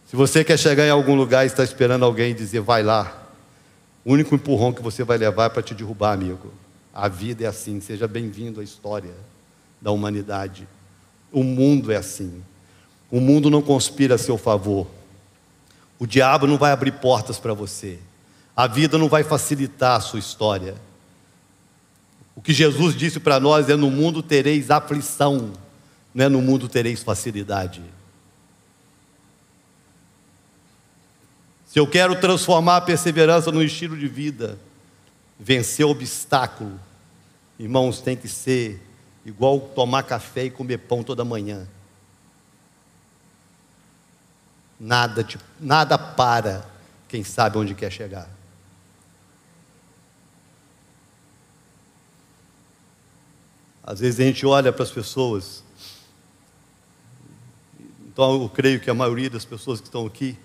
se você quer chegar em algum lugar e está esperando alguém dizer, vai lá, o único empurrão que você vai levar é para te derrubar, amigo. A vida é assim, seja bem-vindo à história da humanidade. O mundo é assim. O mundo não conspira a seu favor. O diabo não vai abrir portas para você. A vida não vai facilitar a sua história. O que Jesus disse para nós é: no mundo tereis aflição, não é no mundo tereis facilidade. Se eu quero transformar a perseverança num estilo de vida, vencer o obstáculo, irmãos, tem que ser igual tomar café e comer pão toda manhã. Nada para quem sabe onde quer chegar. Às vezes a gente olha para as pessoas, então eu creio que a maioria das pessoas que estão aqui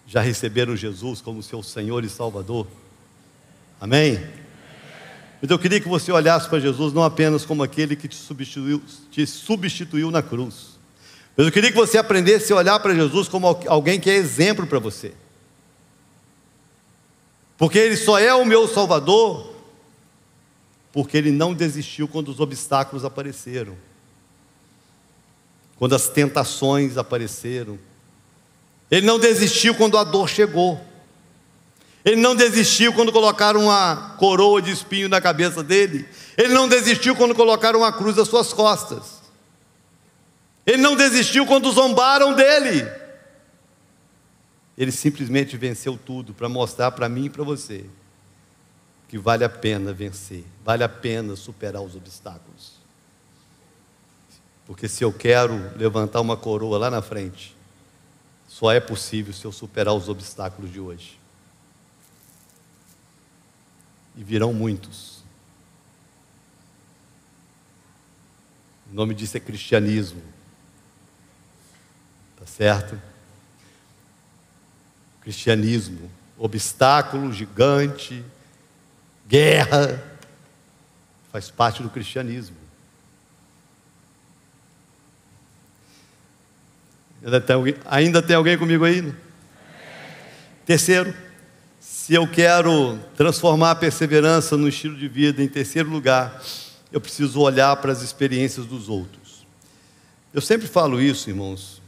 já receberam Jesus como seu Senhor e Salvador. Amém? Mas eu queria que você olhasse para Jesus não apenas como aquele que te substituiu na cruz, mas eu queria que você aprendesse a olhar para Jesus como alguém que é exemplo para você. Porque Ele só é o meu Salvador porque Ele não desistiu quando os obstáculos apareceram, quando as tentações apareceram. Ele não desistiu quando a dor chegou. Ele não desistiu quando colocaram uma coroa de espinho na cabeça dele. Ele não desistiu quando colocaram uma cruz nas suas costas. Ele não desistiu quando zombaram dele. Ele simplesmente venceu tudo para mostrar para mim e para você que vale a pena vencer, vale a pena superar os obstáculos. Porque se eu quero levantar uma coroa lá na frente, só é possível se eu superar os obstáculos de hoje. E virão muitos. O nome disso é cristianismo. Tá certo? Cristianismo, obstáculo gigante, guerra, faz parte do cristianismo. Ainda tem alguém comigo aí? Terceiro, se eu quero transformar a perseverança no estilo de vida, em terceiro lugar, eu preciso olhar para as experiências dos outros. Eu sempre falo isso, irmãos,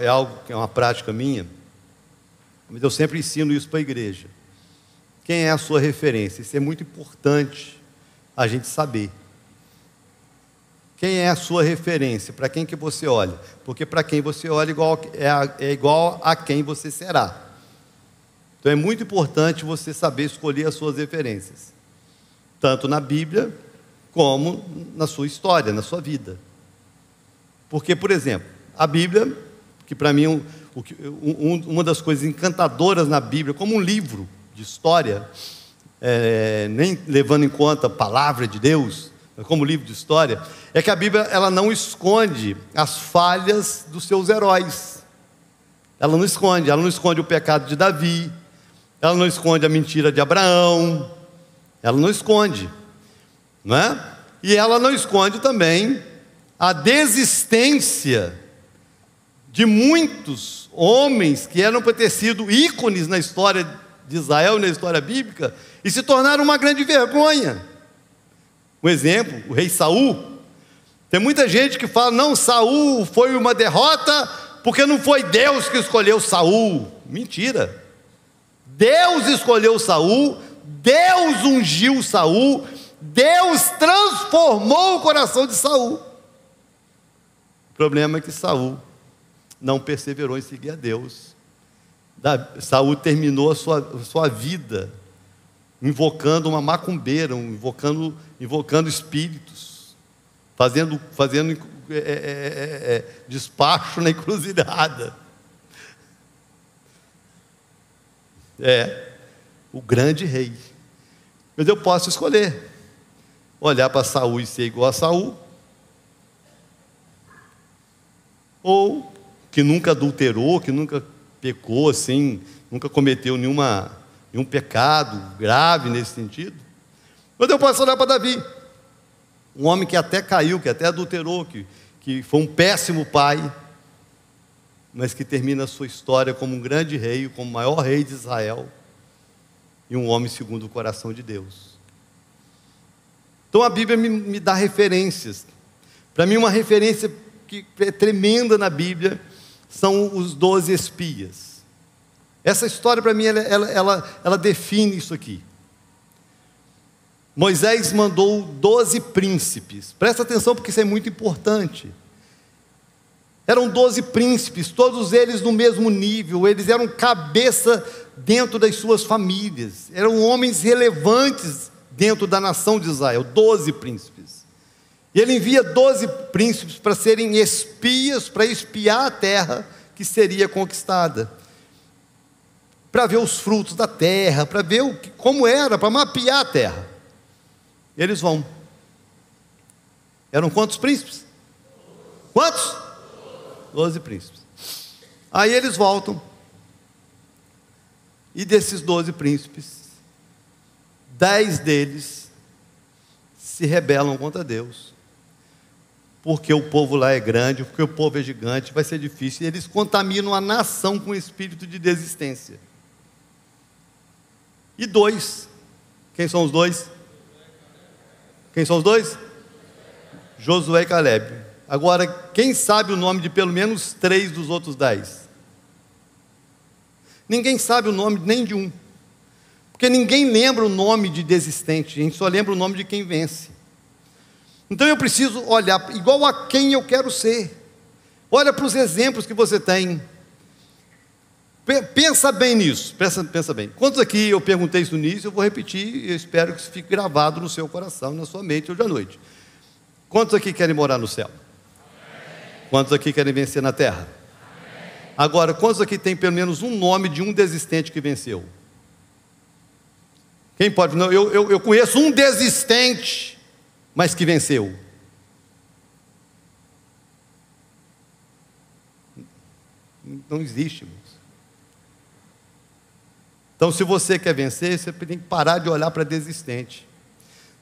é algo que é uma prática minha, mas eu sempre ensino isso para a igreja. Quem é a sua referência? Isso é muito importante a gente saber. Quem é a sua referência? Para quem que você olha? Porque para quem você olha é igual a quem você será. Então é muito importante você saber escolher as suas referências, tanto na Bíblia como na sua história, na sua vida. Porque, por exemplo, a Bíblia, que para mim uma das coisas encantadoras na Bíblia, como um livro de história, nem levando em conta a palavra de Deus, mas como livro de história, é que a Bíblia ela não esconde as falhas dos seus heróis. Ela não esconde o pecado de Davi, ela não esconde a mentira de Abraão, ela não esconde, não é? E ela não esconde também a desistência de muitos homens que eram para ter sido ícones na história de Israel, na história bíblica, e se tornaram uma grande vergonha. Um exemplo, o rei Saul. Tem muita gente que fala, não, Saul foi uma derrota, porque não foi Deus que escolheu Saul. Mentira. Deus escolheu Saul, Deus ungiu Saul, Deus transformou o coração de Saul. O problema é que Saul não perseverou em seguir a Deus. Saul terminou a sua vida invocando uma macumbeira, invocando espíritos, fazendo despacho na encruzilhada. O grande rei. Mas eu posso escolher olhar para Saul e ser igual a Saul, ou que nunca adulterou, que nunca pecou assim, nunca cometeu nenhum pecado grave nesse sentido. Mas eu posso olhar para Davi. Um homem que até caiu, que até adulterou, que foi um péssimo pai, mas que termina a sua história como um grande rei, como o maior rei de Israel, e um homem segundo o coração de Deus. Então a Bíblia me dá referências. Para mim, uma referência que é tremenda na Bíblia são os 12 espias. Essa história, para mim, ela define isso aqui. Moisés mandou 12 príncipes. Presta atenção, porque isso é muito importante. Eram 12 príncipes, todos eles no mesmo nível. Eles eram cabeça dentro das suas famílias. Eram homens relevantes dentro da nação de Israel. 12 príncipes. E ele envia 12 príncipes para serem espias, para espiar a terra que seria conquistada, para ver os frutos da terra, para ver como era, para mapear a terra. E eles vão. Eram quantos príncipes? Quantos? 12 príncipes. Aí eles voltam. E desses 12 príncipes, 10 deles se rebelam contra Deus. Porque o povo lá é grande, porque o povo é gigante, vai ser difícil. E eles contaminam a nação com espírito de desistência. E 2. Quem são os 2? Quem são os 2? Josué e Calebe. Agora, quem sabe o nome de pelo menos 3 dos outros 10? Ninguém sabe o nome nem de um. Porque ninguém lembra o nome de desistente, a gente só lembra o nome de quem vence. Então eu preciso olhar igual a quem eu quero ser. Olha para os exemplos que você tem. Pensa bem nisso, pensa bem. Quantos aqui, eu perguntei isso no início, eu vou repetir, e eu espero que isso fique gravado no seu coração, na sua mente hoje à noite. Quantos aqui querem morar no céu? Quantos aqui querem vencer na terra? Agora, quantos aqui tem pelo menos um nome de um desistente que venceu? Quem pode? Não, eu conheço um desistente, mas que venceu. Não existe, irmãos. Então, se você quer vencer, você tem que parar de olhar para desistente.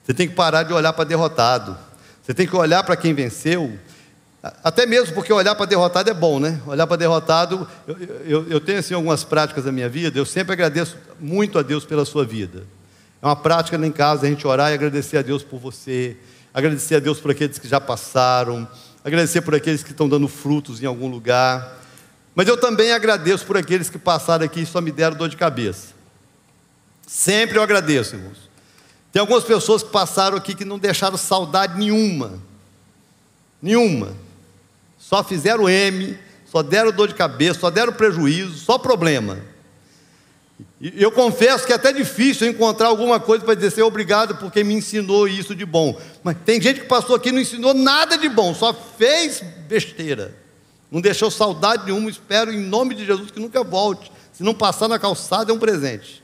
Você tem que parar de olhar para derrotado. Você tem que olhar para quem venceu. Até mesmo porque olhar para derrotado é bom, né? Olhar para derrotado, eu tenho assim algumas práticas da minha vida. Eu sempre agradeço muito a Deus pela sua vida. É uma prática lá em casa, a gente orar e agradecer a Deus por você, agradecer a Deus por aqueles que já passaram, agradecer por aqueles que estão dando frutos em algum lugar. Mas eu também agradeço por aqueles que passaram aqui e só me deram dor de cabeça. Sempre eu agradeço, irmãos. Tem algumas pessoas que passaram aqui que não deixaram saudade nenhuma. Nenhuma. Só fizeram M, só deram dor de cabeça, só deram prejuízo, só problema. E eu confesso que é até difícil encontrar alguma coisa para dizer obrigado porque me ensinou isso de bom. Mas tem gente que passou aqui e não ensinou nada de bom, só fez besteira. Não deixou saudade nenhuma. Espero em nome de Jesus que nunca volte. Se não passar na calçada é um presente.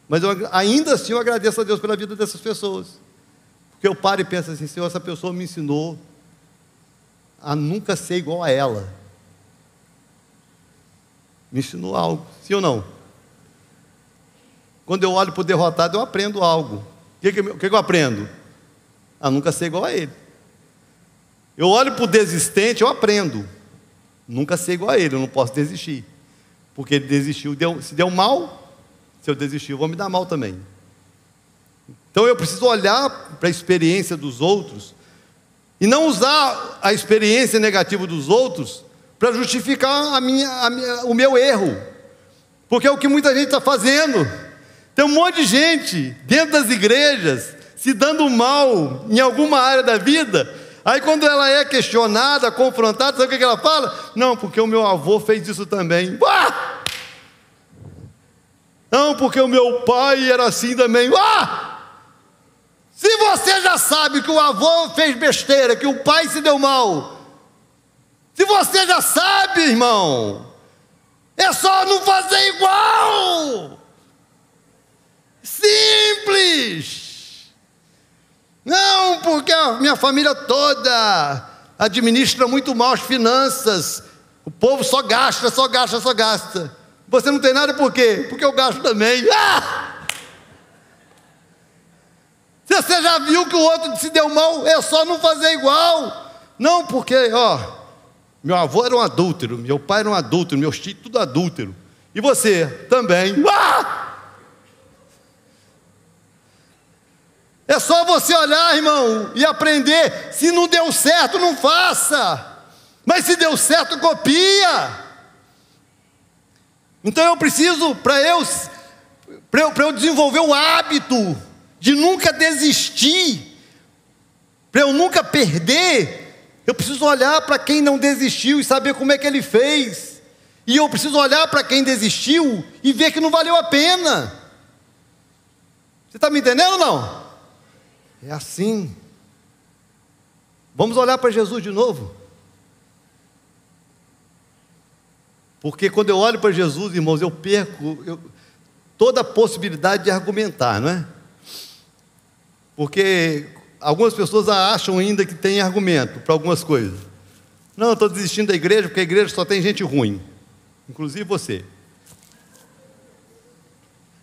Mas ainda assim eu agradeço a Deus pela vida dessas pessoas. Porque eu paro e penso assim: Senhor, essa pessoa me ensinou a nunca ser igual a ela. Me ensinou algo, sim ou não? Quando eu olho para o derrotado, eu aprendo algo. O que eu aprendo? A nunca ser igual a ele. Eu olho para o desistente, eu aprendo. Nunca ser igual a ele, eu não posso desistir. Porque ele desistiu, se deu mal, se eu desistir, eu vou me dar mal também. Então eu preciso olhar para a experiência dos outros e não usar a experiência negativa dos outros para justificar o meu erro. Porque é o que muita gente está fazendo. Tem um monte de gente dentro das igrejas se dando mal em alguma área da vida. Aí quando ela é questionada, confrontada, sabe o que ela fala? Não, porque o meu avô fez isso também. Ah! Não, porque o meu pai era assim também. Ah! Se você já sabe que o avô fez besteira, que o pai se deu mal, se você já sabe, irmão, é só não fazer igual. Simples. Não, porque a minha família toda administra muito mal as finanças. O povo só gasta, só gasta, só gasta. Você não tem nada por quê? Porque eu gasto também. Ah! Se você já viu que o outro se deu mal, é só não fazer igual. Não, porque, meu avô era um adúltero, meu pai era um adúltero, meus tios tudo adúltero. E você também. É só você olhar, irmão, e aprender. Se não deu certo, não faça. Mas se deu certo, copia. Então eu preciso, para eu desenvolver o hábito de nunca desistir, para eu nunca perder, eu preciso olhar para quem não desistiu e saber como é que ele fez. E eu preciso olhar para quem desistiu e ver que não valeu a pena. Você está me entendendo ou não? É assim. Vamos olhar para Jesus de novo. Porque quando eu olho para Jesus, irmãos, eu perco toda a possibilidade de argumentar, não é? Porque algumas pessoas acham ainda que tem argumento para algumas coisas. Não, eu estou desistindo da igreja porque a igreja só tem gente ruim, inclusive você.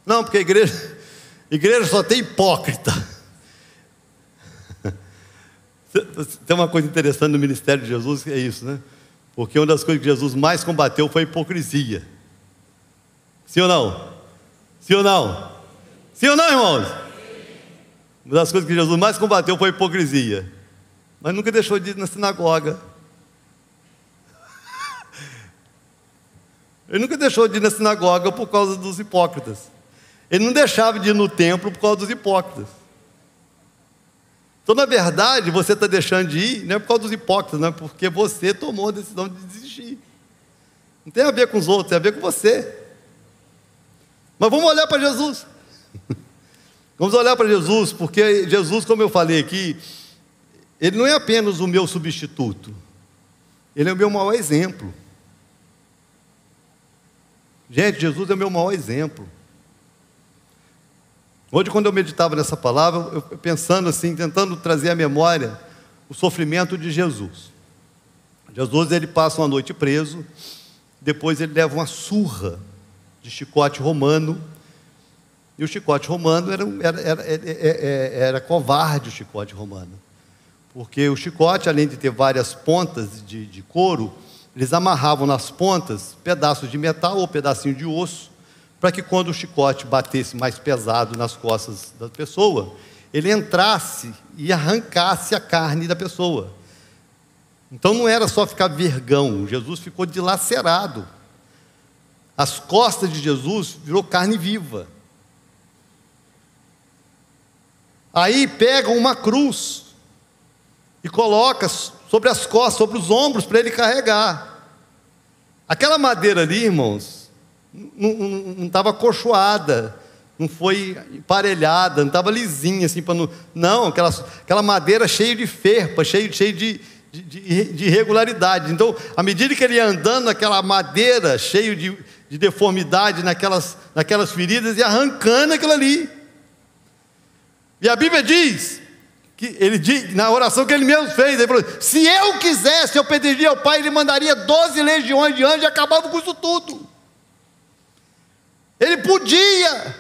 Não, porque a igreja só tem hipócrita. Tem uma coisa interessante no ministério de Jesus, que é isso, né? Porque uma das coisas que Jesus mais combateu foi a hipocrisia. Sim ou não? Sim ou não? Sim ou não, irmãos? Uma das coisas que Jesus mais combateu foi a hipocrisia. Mas nunca deixou de ir na sinagoga. Ele nunca deixou de ir na sinagoga por causa dos hipócritas. Ele não deixava de ir no templo por causa dos hipócritas. Então, na verdade, você está deixando de ir, não é por causa dos hipócritas, não é porque você tomou a decisão de desistir. Não tem a ver com os outros, tem a ver com você. Mas vamos olhar para Jesus. Vamos olhar para Jesus, porque Jesus, como eu falei aqui, Ele não é apenas o meu substituto, Ele é o meu maior exemplo. Gente, Jesus é o meu maior exemplo. Hoje, quando eu meditava nessa palavra, eu pensando assim, tentando trazer à memória o sofrimento de Jesus. Jesus, ele passa uma noite preso, depois ele leva uma surra de chicote romano, e o chicote romano era covarde, o chicote romano, porque o chicote, além de ter várias pontas de couro, eles amarravam nas pontas pedaços de metal ou pedacinho de osso, para que quando o chicote batesse mais pesado nas costas da pessoa, ele entrasse e arrancasse a carne da pessoa. Então não era só ficar vergão, Jesus ficou dilacerado. As costas de Jesus virou carne viva. Aí pega uma cruz e coloca sobre as costas, sobre os ombros, para ele carregar. Aquela madeira ali, irmãos, não estava acolchoada, não foi emparelhada, não estava lisinha assim para não, aquela madeira cheia de ferpa, cheia de irregularidade. Então, à medida que ele ia andando naquela madeira cheio de deformidade, naquelas feridas, e arrancando aquilo ali. E a Bíblia diz que ele diz, na oração que ele mesmo fez, ele falou: se eu quisesse, eu pediria ao Pai, ele mandaria 12 legiões de anjos e acabava com isso tudo. Ele podia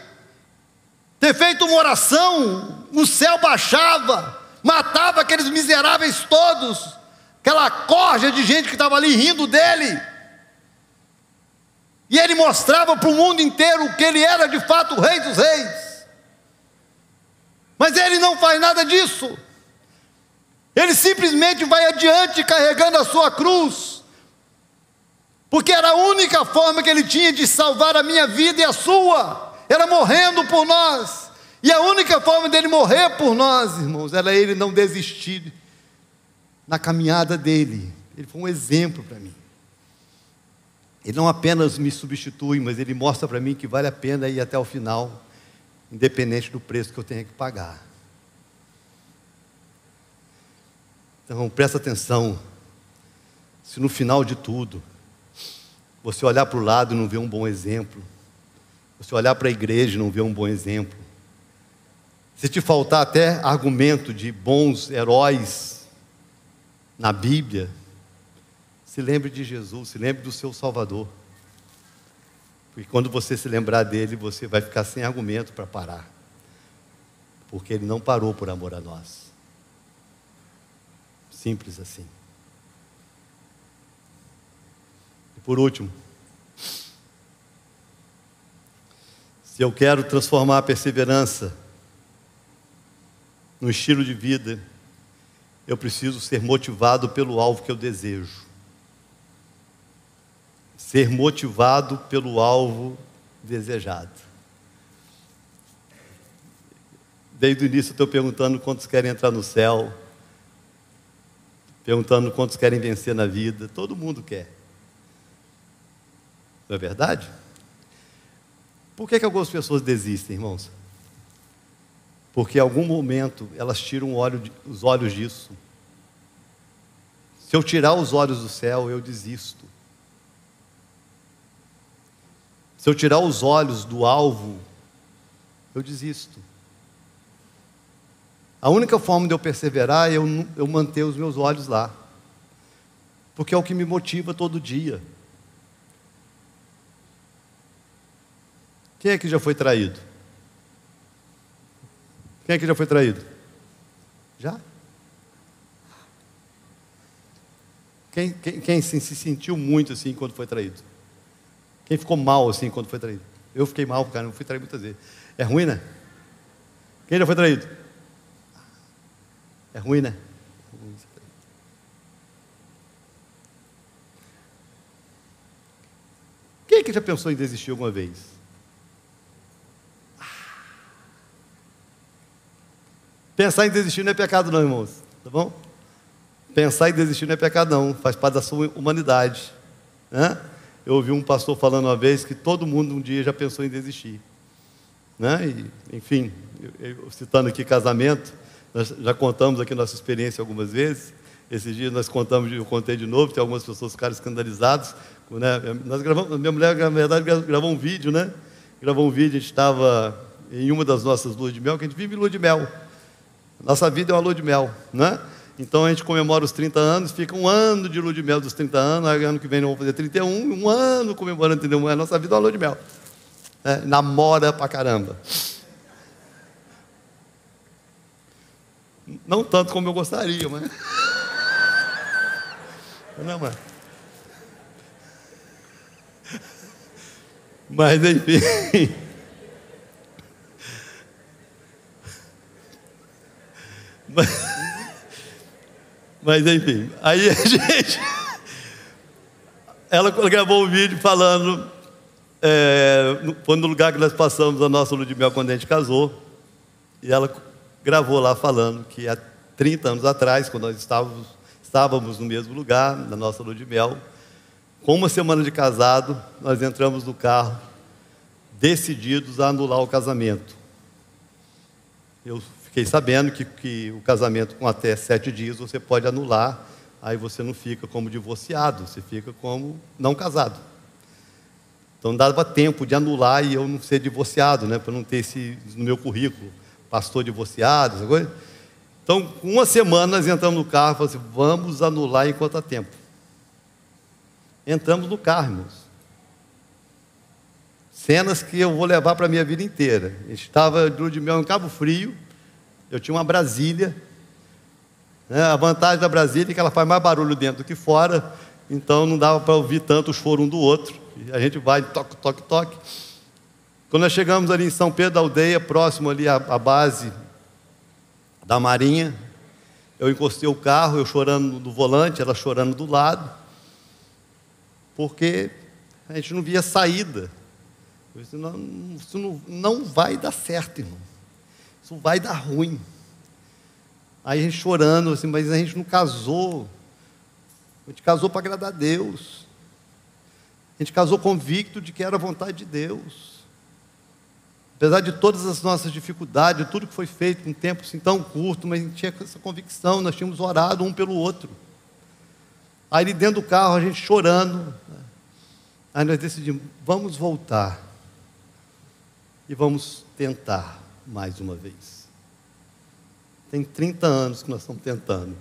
ter feito uma oração, o céu baixava, matava aqueles miseráveis todos, aquela corja de gente que estava ali rindo dele, e ele mostrava para o mundo inteiro que ele era de fato o Rei dos Reis. Mas ele não faz nada disso. Ele simplesmente vai adiante carregando a sua cruz, porque era a única forma que ele tinha de salvar a minha vida e a sua, era morrendo por nós. E a única forma dele morrer por nós, irmãos, era ele não desistir na caminhada dele. Ele foi um exemplo para mim. Ele não apenas me substitui, mas ele mostra para mim que vale a pena ir até o final, independente do preço que eu tenha que pagar. Então, presta atenção. Se no final de tudo você olhar para o lado e não ver um bom exemplo, você olhar para a igreja e não ver um bom exemplo, se te faltar até argumento de bons heróis na Bíblia, se lembre de Jesus, se lembre do seu Salvador, porque quando você se lembrar dele, você vai ficar sem argumento para parar, porque Ele não parou por amor a nós. Simples assim. E por último, se eu quero transformar a perseverança no estilo de vida, eu preciso ser motivado pelo alvo que eu desejo. Ser motivado pelo alvo desejado. Desde o início eu estou perguntando quantos querem entrar no céu, perguntando quantos querem vencer na vida. Todo mundo quer. Não é verdade? Por que algumas pessoas desistem, irmãos? Porque em algum momento elas tiram os olhos disso. Se eu tirar os olhos do céu, eu desisto. Se eu tirar os olhos do alvo, eu desisto. A única forma de eu perseverar é eu manter os meus olhos lá. Porque é o que me motiva todo dia. Quem é que já foi traído? Quem é que já foi traído? Já? Quem se sentiu muito assim quando foi traído? Quem ficou mal assim quando foi traído? Eu fiquei mal, cara, eu fui traído muitas vezes. É ruim, né? Quem já foi traído? É ruim, né? Quem é que já pensou em desistir alguma vez? Pensar em desistir não é pecado não, irmãos, tá bom? Pensar em desistir não é pecado não, faz parte da sua humanidade, né? Eu ouvi um pastor falando uma vez que todo mundo um dia já pensou em desistir, né? E, enfim, citando aqui casamento, nós já contamos aqui nossa experiência algumas vezes. Esses dias eu contei de novo, tem algumas pessoas que ficaram escandalizadas, né? Minha mulher, na verdade, gravou um vídeo, né? Gravou um vídeo, a gente estava em uma das nossas luas de mel, que a gente vive lua de mel. Nossa vida é uma lua de mel, né? Então a gente comemora os 30 anos, fica um ano de lua de mel dos 30 anos, aí ano que vem nós vamos fazer 31, um ano comemorando 31 anos, nossa vida é uma lua de mel. Namora pra caramba. Não tanto como eu gostaria, mas... Não, mas enfim... Mas enfim, aí a gente, ela gravou um vídeo falando, foi no lugar que nós passamos a nossa lua de mel quando a gente casou, e ela gravou lá falando que há 30 anos atrás, quando nós estávamos no mesmo lugar, na nossa lua de mel, com uma semana de casado, nós entramos no carro, decididos a anular o casamento. Eu fiquei sabendo que o casamento com até 7 dias você pode anular, aí você não fica como divorciado, você fica como não casado. Então dava tempo de anular e eu não ser divorciado, né, para não ter esse no meu currículo, pastor divorciado, essa coisa. Então, com uma semana nós entramos no carro e falamos assim, vamos anular enquanto há tempo. Entramos no carro, irmãos. Cenas que eu vou levar para a minha vida inteira. A gente estava de lua de mel em Cabo Frio. Eu tinha uma Brasília, né? A vantagem da Brasília é que ela faz mais barulho dentro do que fora, então não dava para ouvir tanto o choro um do outro. E a gente vai, toque, toque, toque. Quando nós chegamos ali em São Pedro da Aldeia, próximo ali à base da Marinha, eu encostei o carro, eu chorando no volante, ela chorando do lado, porque a gente não via saída. Eu disse, isso não vai dar certo, irmão. Isso vai dar ruim. Aí a gente chorando, assim, mas a gente não casou. A gente casou para agradar a Deus. A gente casou convicto de que era a vontade de Deus. Apesar de todas as nossas dificuldades, tudo que foi feito em um tempo assim, tão curto, mas a gente tinha essa convicção, nós tínhamos orado um pelo outro. Aí dentro do carro, a gente chorando. Aí nós decidimos, vamos voltar. E vamos tentar mais uma vez. Tem 30 anos que nós estamos tentando.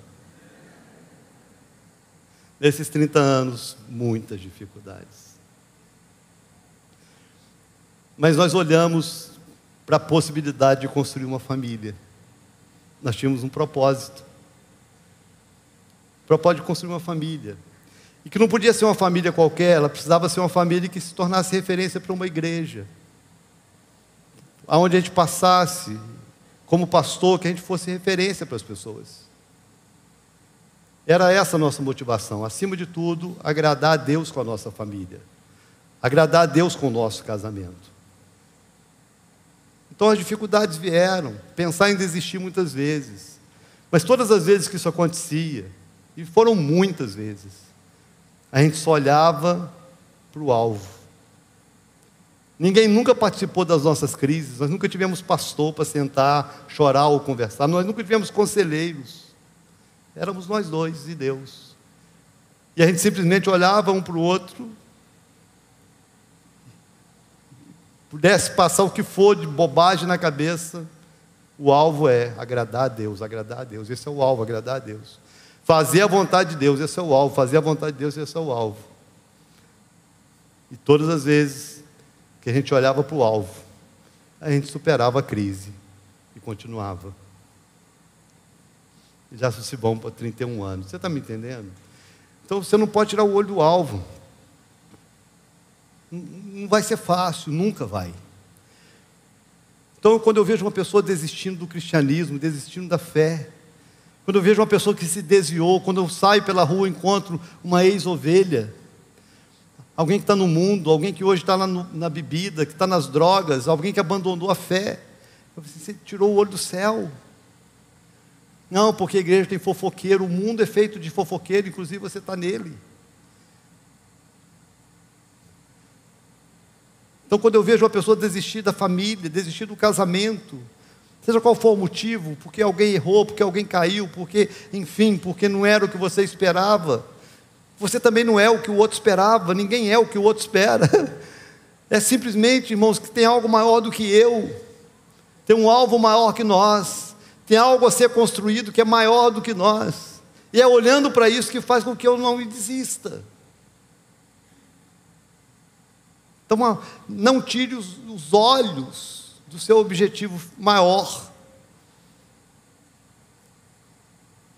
Nesses 30 anos, muitas dificuldades. Mas nós olhamos para a possibilidade de construir uma família. Nós tínhamos um propósito. O propósito de construir uma família. E que não podia ser uma família qualquer, ela precisava ser uma família que se tornasse referência para uma igreja. Aonde a gente passasse, como pastor, que a gente fosse referência para as pessoas. Era essa a nossa motivação. Acima de tudo, agradar a Deus com a nossa família. Agradar a Deus com o nosso casamento. Então as dificuldades vieram, pensar em desistir muitas vezes. Mas todas as vezes que isso acontecia, e foram muitas vezes, a gente só olhava para o alvo. Ninguém nunca participou das nossas crises, nós nunca tivemos pastor para sentar, chorar ou conversar, nós nunca tivemos conselheiros. Éramos nós dois e Deus. E a gente simplesmente olhava um para o outro, pudesse passar o que for de bobagem na cabeça, o alvo é agradar a Deus, agradar a Deus. Esse é o alvo, agradar a Deus. Fazer a vontade de Deus, esse é o alvo. Fazer a vontade de Deus, esse é o alvo. E todas as vezes que a gente olhava para o alvo, a gente superava a crise e continuava. E já se vão para 31 anos. Você está me entendendo? Então você não pode tirar o olho do alvo. Não vai ser fácil, nunca vai. Então, quando eu vejo uma pessoa desistindo do cristianismo, desistindo da fé, quando eu vejo uma pessoa que se desviou, quando eu saio pela rua e encontro uma ex-ovelha, alguém que está no mundo, alguém que hoje está na bebida, que está nas drogas, alguém que abandonou a fé, você tirou o olho do céu. Não, porque a igreja tem fofoqueiro, o mundo é feito de fofoqueiro, inclusive você está nele. Então, quando eu vejo uma pessoa desistir da família, desistir do casamento, seja qual for o motivo, porque alguém errou, porque alguém caiu, porque, enfim, porque não era o que você esperava, você também não é o que o outro esperava, ninguém é o que o outro espera. É simplesmente, irmãos, que tem algo maior do que eu, tem um alvo maior que nós, tem algo a ser construído que é maior do que nós, e é olhando para isso que faz com que eu não desista. Então, não tire os olhos do seu objetivo maior,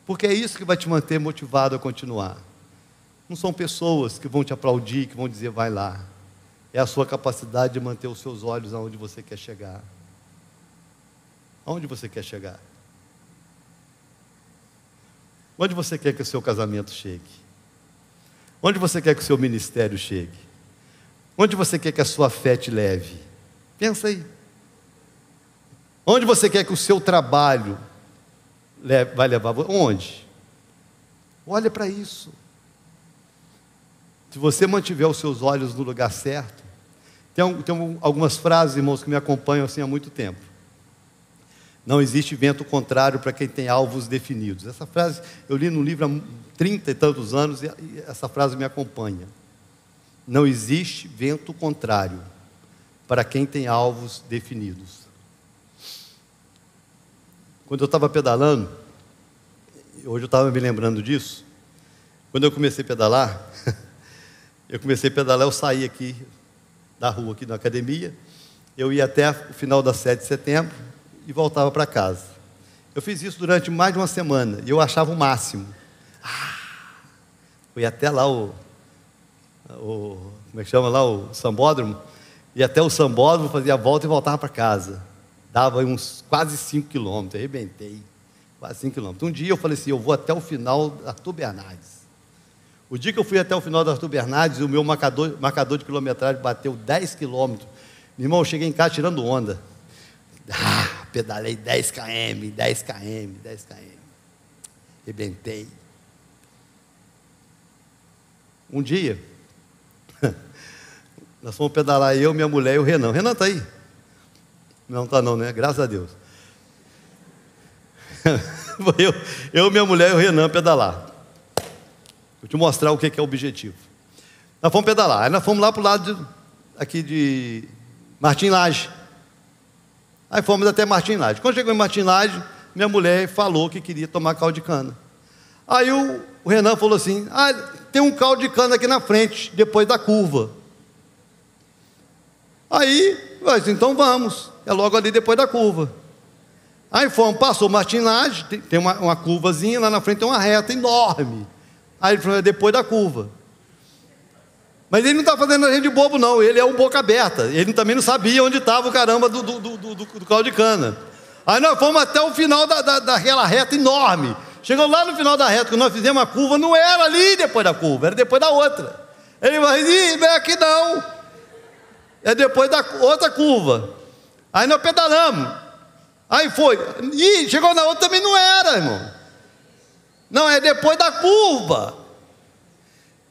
porque é isso que vai te manter motivado a continuar. Não são pessoas que vão te aplaudir, que vão dizer vai lá. É a sua capacidade de manter os seus olhos aonde você quer chegar. Aonde você quer chegar? Onde você quer que o seu casamento chegue? Onde você quer que o seu ministério chegue? Onde você quer que a sua fé te leve? Pensa aí. Onde você quer que o seu trabalho vai levar? Onde? Olha para isso. Se você mantiver os seus olhos no lugar certo, tem algumas frases, irmãos, que me acompanham assim há muito tempo. Não existe vento contrário para quem tem alvos definidos. Essa frase eu li no livro há 30 e tantos anos e essa frase me acompanha. Não existe vento contrário para quem tem alvos definidos. Quando eu estava pedalando, hoje eu estava me lembrando disso, quando eu comecei a pedalar, eu saí aqui da rua, aqui na academia, eu ia até o final da 7 de setembro e voltava para casa. Eu fiz isso durante mais de uma semana e eu achava o máximo. Fui até lá como é que chama lá, o sambódromo, e até o sambódromo fazia a volta e voltava para casa. Dava uns quase 5 quilômetros, arrebentei, quase 5 quilômetros. Um dia eu falei assim, eu vou até o final da Arthur Bernardes. O dia que eu fui até o final da Arthur Bernardes, o meu marcador de quilometragem bateu 10 quilômetros. Meu irmão, eu cheguei em casa tirando onda. Pedalei 10 km, 10 km, 10 km. Arrebentei. Um dia, nós fomos pedalar, eu, minha mulher e o Renan. O Renan está aí? Não está não, né? Graças a Deus. eu, minha mulher e o Renan pedalar. Vou te mostrar o que é o objetivo. Nós fomos pedalar. Aí nós fomos lá para o lado aqui de Martim Lage. Aí fomos até Martim Lage. Quando chegou em Martim Lage, minha mulher falou que queria tomar caldo de cana. Aí o Renan falou assim, tem um caldo de cana aqui na frente, depois da curva. Aí Mas então vamos, é logo ali depois da curva. Aí fomos, passou Martinlage, tem uma curvazinha, lá na frente tem uma reta enorme. Aí ele falou, é depois da curva. Mas ele não está fazendo a gente de bobo, não. Ele é um boca aberta. Ele também não sabia onde estava o caramba do caldo de cana. Aí nós fomos até o final daquela reta enorme. Chegou lá no final da reta, quando nós fizemos a curva, não era ali depois da curva, era depois da outra. Ele vai dizer, não é aqui não. É depois da outra curva. Aí nós pedalamos. Aí foi. E chegou na outra, também não era, irmão. Não, é depois da curva.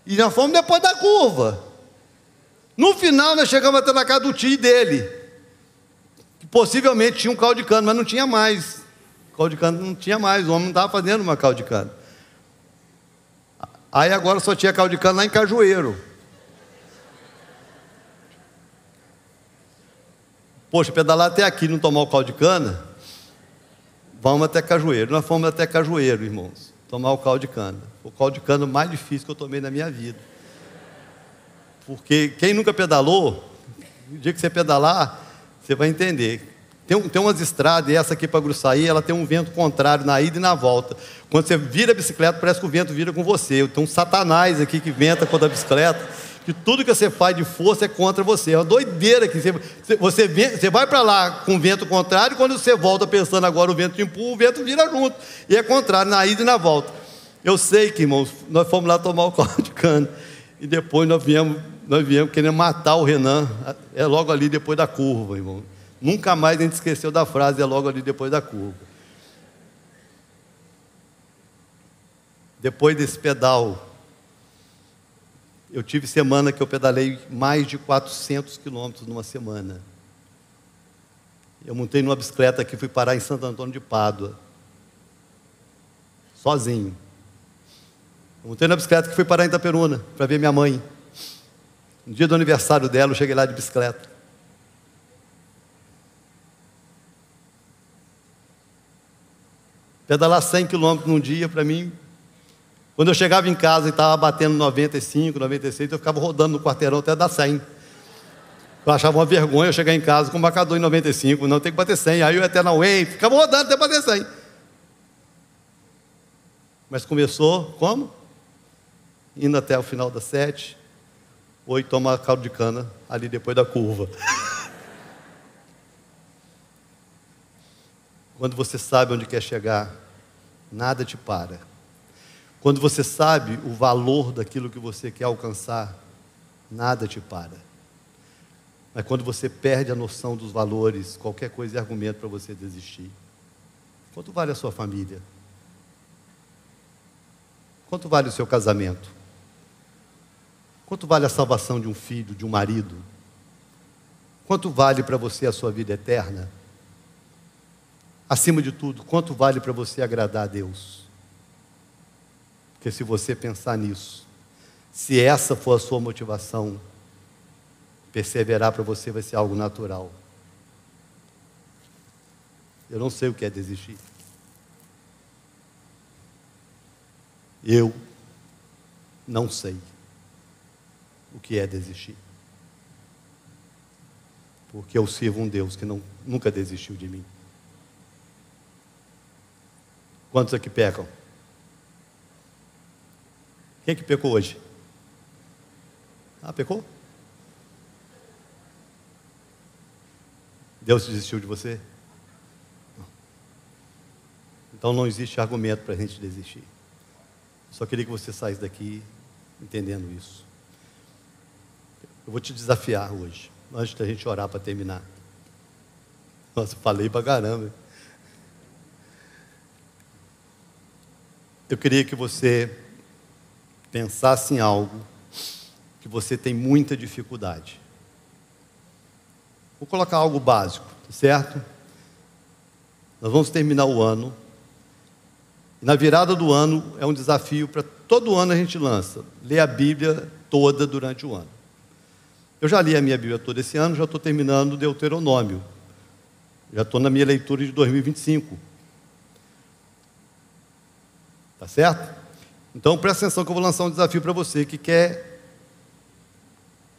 E nós fomos depois da curva. No final, nós chegamos até na casa do tio dele, que possivelmente tinha um caldo de cana, mas não tinha mais. O caldo de cana não tinha mais, o homem não estava fazendo uma caldo de cana. Aí agora só tinha caldo de cana lá em Cajueiro. Poxa, pedalar até aqui, não tomar o caldo de cana, vamos até Cajueiro. Nós fomos até Cajueiro, irmãos, tomar o caldo de cana. O caldo de cana mais difícil que eu tomei na minha vida. Porque quem nunca pedalou, no dia que você pedalar, você vai entender. Tem umas estradas, e essa aqui para Gruçaí, ela tem um vento contrário na ida e na volta. Quando você vira a bicicleta, parece que o vento vira com você. Tem um satanás aqui que venta contra a bicicleta, que tudo que você faz de força é contra você. É uma doideira que você vai para lá com o vento contrário, quando você volta pensando agora o vento te empurra, o vento vira junto. E é contrário, na ida e na volta. Eu sei que, irmãos, nós fomos lá tomar o caldo de cana, e depois nós viemos querendo matar o Renan, é logo ali depois da curva, irmão. Nunca mais a gente esqueceu da frase, é logo ali depois da curva. Depois desse pedal, eu tive semana que eu pedalei mais de 400 quilômetros numa semana. Eu montei numa bicicleta que fui parar em Santo Antônio de Pádua, sozinho. Eu montei na bicicleta que fui parar em Itaperuna, para ver minha mãe. No dia do aniversário dela, eu cheguei lá de bicicleta. Pedalar 100 quilômetros num dia, para mim, quando eu chegava em casa e estava batendo 95, 96, eu ficava rodando no quarteirão até dar 100. Eu achava uma vergonha eu chegar em casa com um marcador em 95, não, tem que bater 100. Aí eu ia até na Way, ficava rodando até bater 100. Mas começou como? Indo até o final das 7, 8, tomar caldo de cana, ali depois da curva. Quando você sabe onde quer chegar, nada te para. Quando você sabe o valor daquilo que você quer alcançar, nada te para. Mas quando você perde a noção dos valores, qualquer coisa é argumento para você desistir. Quanto vale a sua família? Quanto vale o seu casamento? Quanto vale a salvação de um filho, de um marido? Quanto vale para você a sua vida eterna? Acima de tudo, quanto vale para você agradar a Deus? Porque se você pensar nisso, se essa for a sua motivação, perseverar para você vai ser algo natural. Eu não sei o que é desistir. Eu não sei o que é desistir. Porque eu sirvo um Deus que nunca desistiu de mim. Quantos aqui pecam? Quem é que pecou hoje? Ah, pecou? Deus desistiu de você? Não. Então não existe argumento para a gente desistir. Só queria que você saísse daqui entendendo isso. Eu vou te desafiar hoje, antes da gente orar para terminar. Nossa, falei pra caramba. Eu queria que você pensasse em algo que você tem muita dificuldade. Vou colocar algo básico, certo? Nós vamos terminar o ano. E na virada do ano é um desafio para todo ano a gente lança. Ler a Bíblia toda durante o ano. Eu já li a minha Bíblia toda esse ano, já estou terminando o Deuteronômio. Já estou na minha leitura de 2025. Tá certo? Então presta atenção que eu vou lançar um desafio para você que quer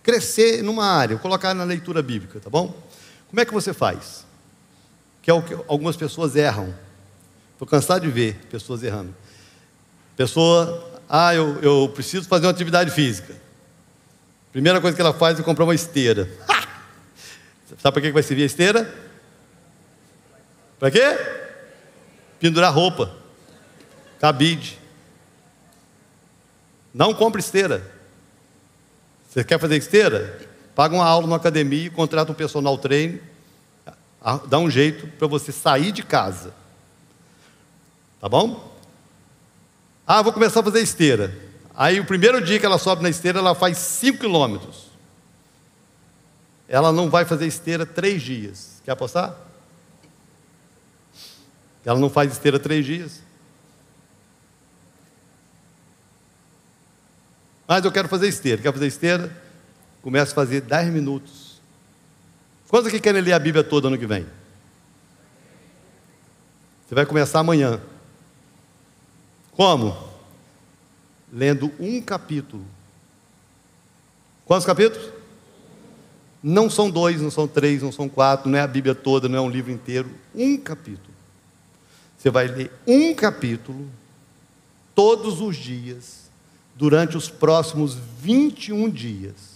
crescer numa área. Vou colocar na leitura bíblica, tá bom? Como é que você faz? Que é o que algumas pessoas erram. Estou cansado de ver pessoas errando. Pessoa, eu preciso fazer uma atividade física. Primeira coisa que ela faz é comprar uma esteira. Sabe para que vai servir a esteira? Para quê? Pendurar roupa, cabide. Não compre esteira. Você quer fazer esteira? Paga uma aula numa academia, contrata um personal trainer, dá um jeito para você sair de casa. Tá bom? Vou começar a fazer esteira. Aí o primeiro dia que ela sobe na esteira, ela faz 5 quilômetros. Ela não vai fazer esteira 3 dias. Quer apostar? Ela não faz esteira 3 dias. Mas eu quero fazer esteira. Quer fazer esteira? Começa a fazer 10 minutos. Quantos aqui querem ler a Bíblia toda ano que vem? Você vai começar amanhã. Como? Lendo um capítulo. Quantos capítulos? Não são 2, não são 3, não são 4, não é a Bíblia toda, não é um livro inteiro. Um capítulo. Você vai ler um capítulo todos os dias, durante os próximos 21 dias.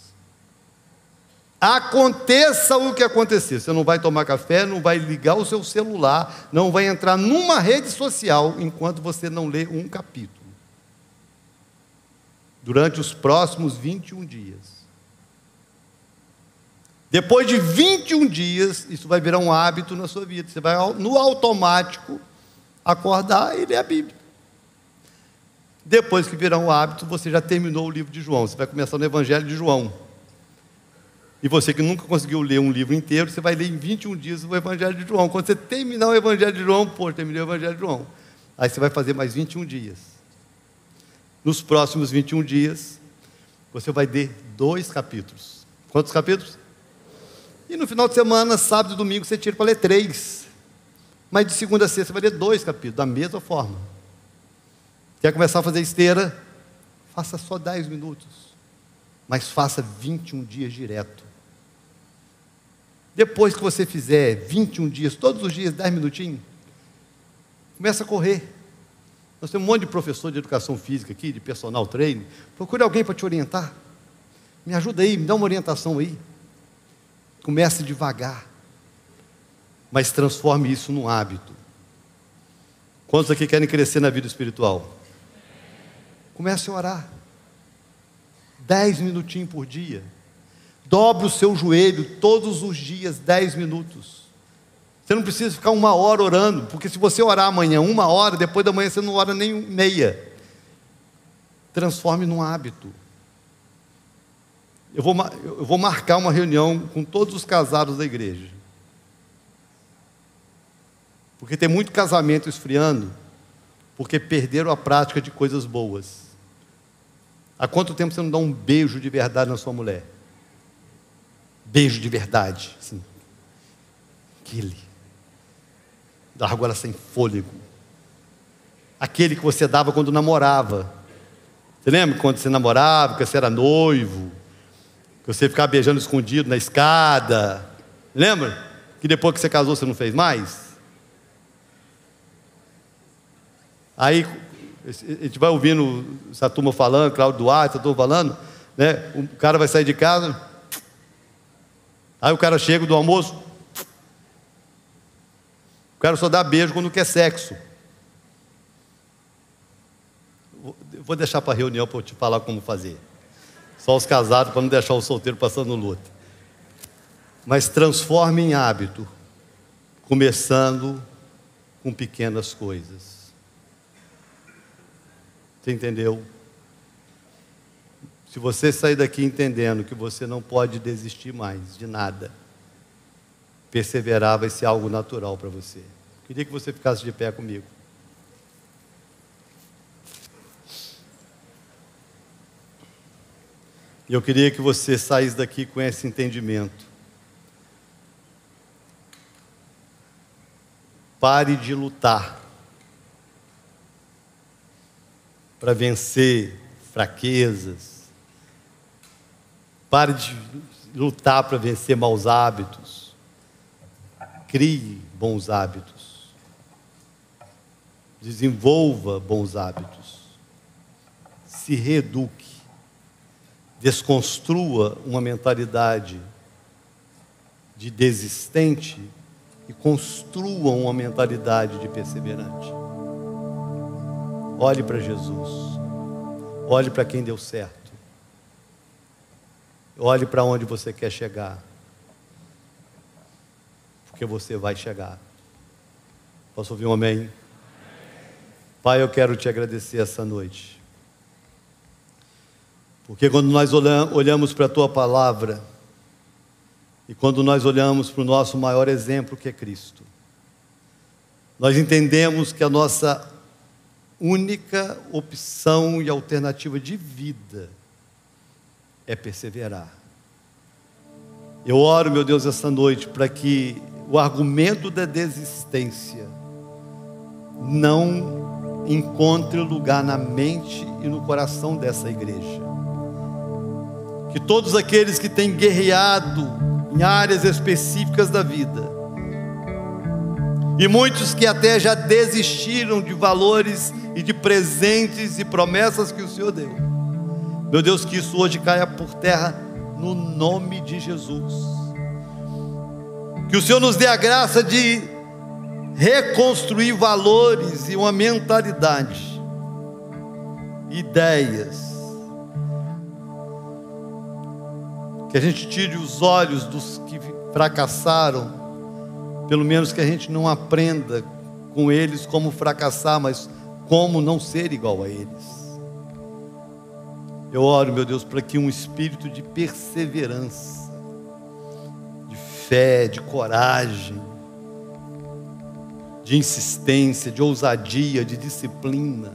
Aconteça o que acontecer, você não vai tomar café, não vai ligar o seu celular, não vai entrar numa rede social enquanto você não lê um capítulo. Durante os próximos 21 dias. Depois de 21 dias, isso vai virar um hábito na sua vida. Você vai no automático acordar e ler a Bíblia. Depois que virar um hábito, você já terminou o livro de João. Você vai começar no Evangelho de João. E você que nunca conseguiu ler um livro inteiro, você vai ler em 21 dias o Evangelho de João. Quando você terminar o Evangelho de João, terminei o Evangelho de João. Aí você vai fazer mais 21 dias. Nos próximos 21 dias, você vai ler 2 capítulos. Quantos capítulos? E no final de semana, sábado e domingo, você tira para ler 3. Mas de segunda a sexta, você vai ler 2 capítulos, da mesma forma. Quer começar a fazer esteira? Faça só 10 minutos. Mas faça 21 dias direto. Depois que você fizer 21 dias, todos os dias, 10 minutinhos, começa a correr. Nós temos um monte de professor de educação física aqui, de personal trainer. Procure alguém para te orientar. Me ajuda aí, me dá uma orientação aí. Comece devagar. Mas transforme isso num hábito. Quantos aqui querem crescer na vida espiritual? Comece a orar. 10 minutinhos por dia. Dobre o seu joelho todos os dias, 10 minutos. Você não precisa ficar 1 hora orando, porque se você orar amanhã 1 hora, depois da manhã você não ora nem meia. Transforme num hábito. Eu vou marcar uma reunião com todos os casados da igreja. Porque tem muito casamento esfriando, porque perderam a prática de coisas boas. Há quanto tempo você não dá um beijo de verdade na sua mulher? Beijo de verdade, assim. Aquele. Largou ela sem fôlego. Aquele que você dava quando namorava. Você lembra quando você namorava, que você era noivo, que você ficava beijando escondido na escada? Lembra? Que depois que você casou você não fez mais? Aí a gente vai ouvindo essa turma falando, Cláudio Duarte, essa turma falando, né? O cara vai sair de casa, aí o cara chega do almoço, o cara só dá beijo quando quer sexo. Vou deixar para a reunião para eu te falar como fazer. Só os casados, para não deixar o solteiro passando luta. Mas transforme em hábito, começando com pequenas coisas. Você entendeu? Se você sair daqui entendendo que você não pode desistir mais de nada, perseverar vai ser algo natural para você. Queria que você ficasse de pé comigo. E eu queria que você saísse daqui com esse entendimento. Pare de lutar para vencer fraquezas. Pare de lutar para vencer maus hábitos. crie bons hábitos, desenvolva bons hábitos, se reeduque, desconstrua uma mentalidade de desistente e construa uma mentalidade de perseverante. Olhe para Jesus, olhe para quem deu certo, olhe para onde você quer chegar, porque você vai chegar. Posso ouvir um amém? Pai, eu quero te agradecer essa noite, porque quando nós olhamos para a tua palavra, e quando nós olhamos para o nosso maior exemplo, que é Cristo, nós entendemos que a nossa única opção e alternativa de vida é perseverar. Eu oro, meu Deus, essa noite, para que o argumento da desistência não encontre lugar na mente e no coração dessa igreja. Que todos aqueles que têm guerreado em áreas específicas da vida, e muitos que até já desistiram de valores e de presentes e promessas que o Senhor deu, meu Deus, que isso hoje caia por terra no nome de Jesus. Que o Senhor nos dê a graça de reconstruir valores e uma mentalidade, ideias, que a gente tire os olhos dos que fracassaram, pelo menos que a gente não aprenda com eles como fracassar, mas como não ser igual a eles. Eu oro, meu Deus, para que um espírito de perseverança, de fé, de coragem, de insistência, de ousadia, de disciplina,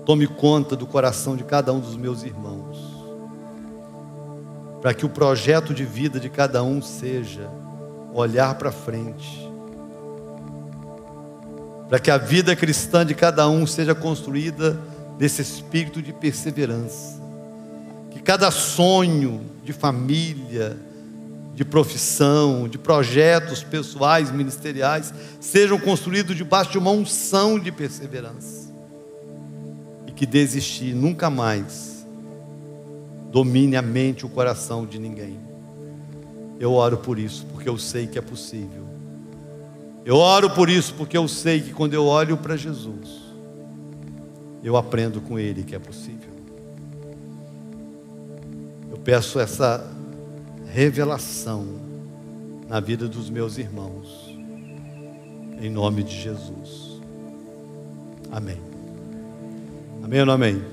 tome conta do coração de cada um dos meus irmãos, para que o projeto de vida de cada um seja olhar para frente, para que a vida cristã de cada um seja construída nesse espírito de perseverança, que cada sonho de família, de profissão, de projetos pessoais, ministeriais, sejam construídos debaixo de uma unção de perseverança, e que desistir nunca mais domine a mente e o coração de ninguém. Eu oro por isso, porque eu sei que é possível. Eu oro por isso, porque eu sei que quando eu olho para Jesus, eu aprendo com Ele que é possível. Eu peço essa revelação na vida dos meus irmãos, em nome de Jesus. Amém. Amém ou não amém?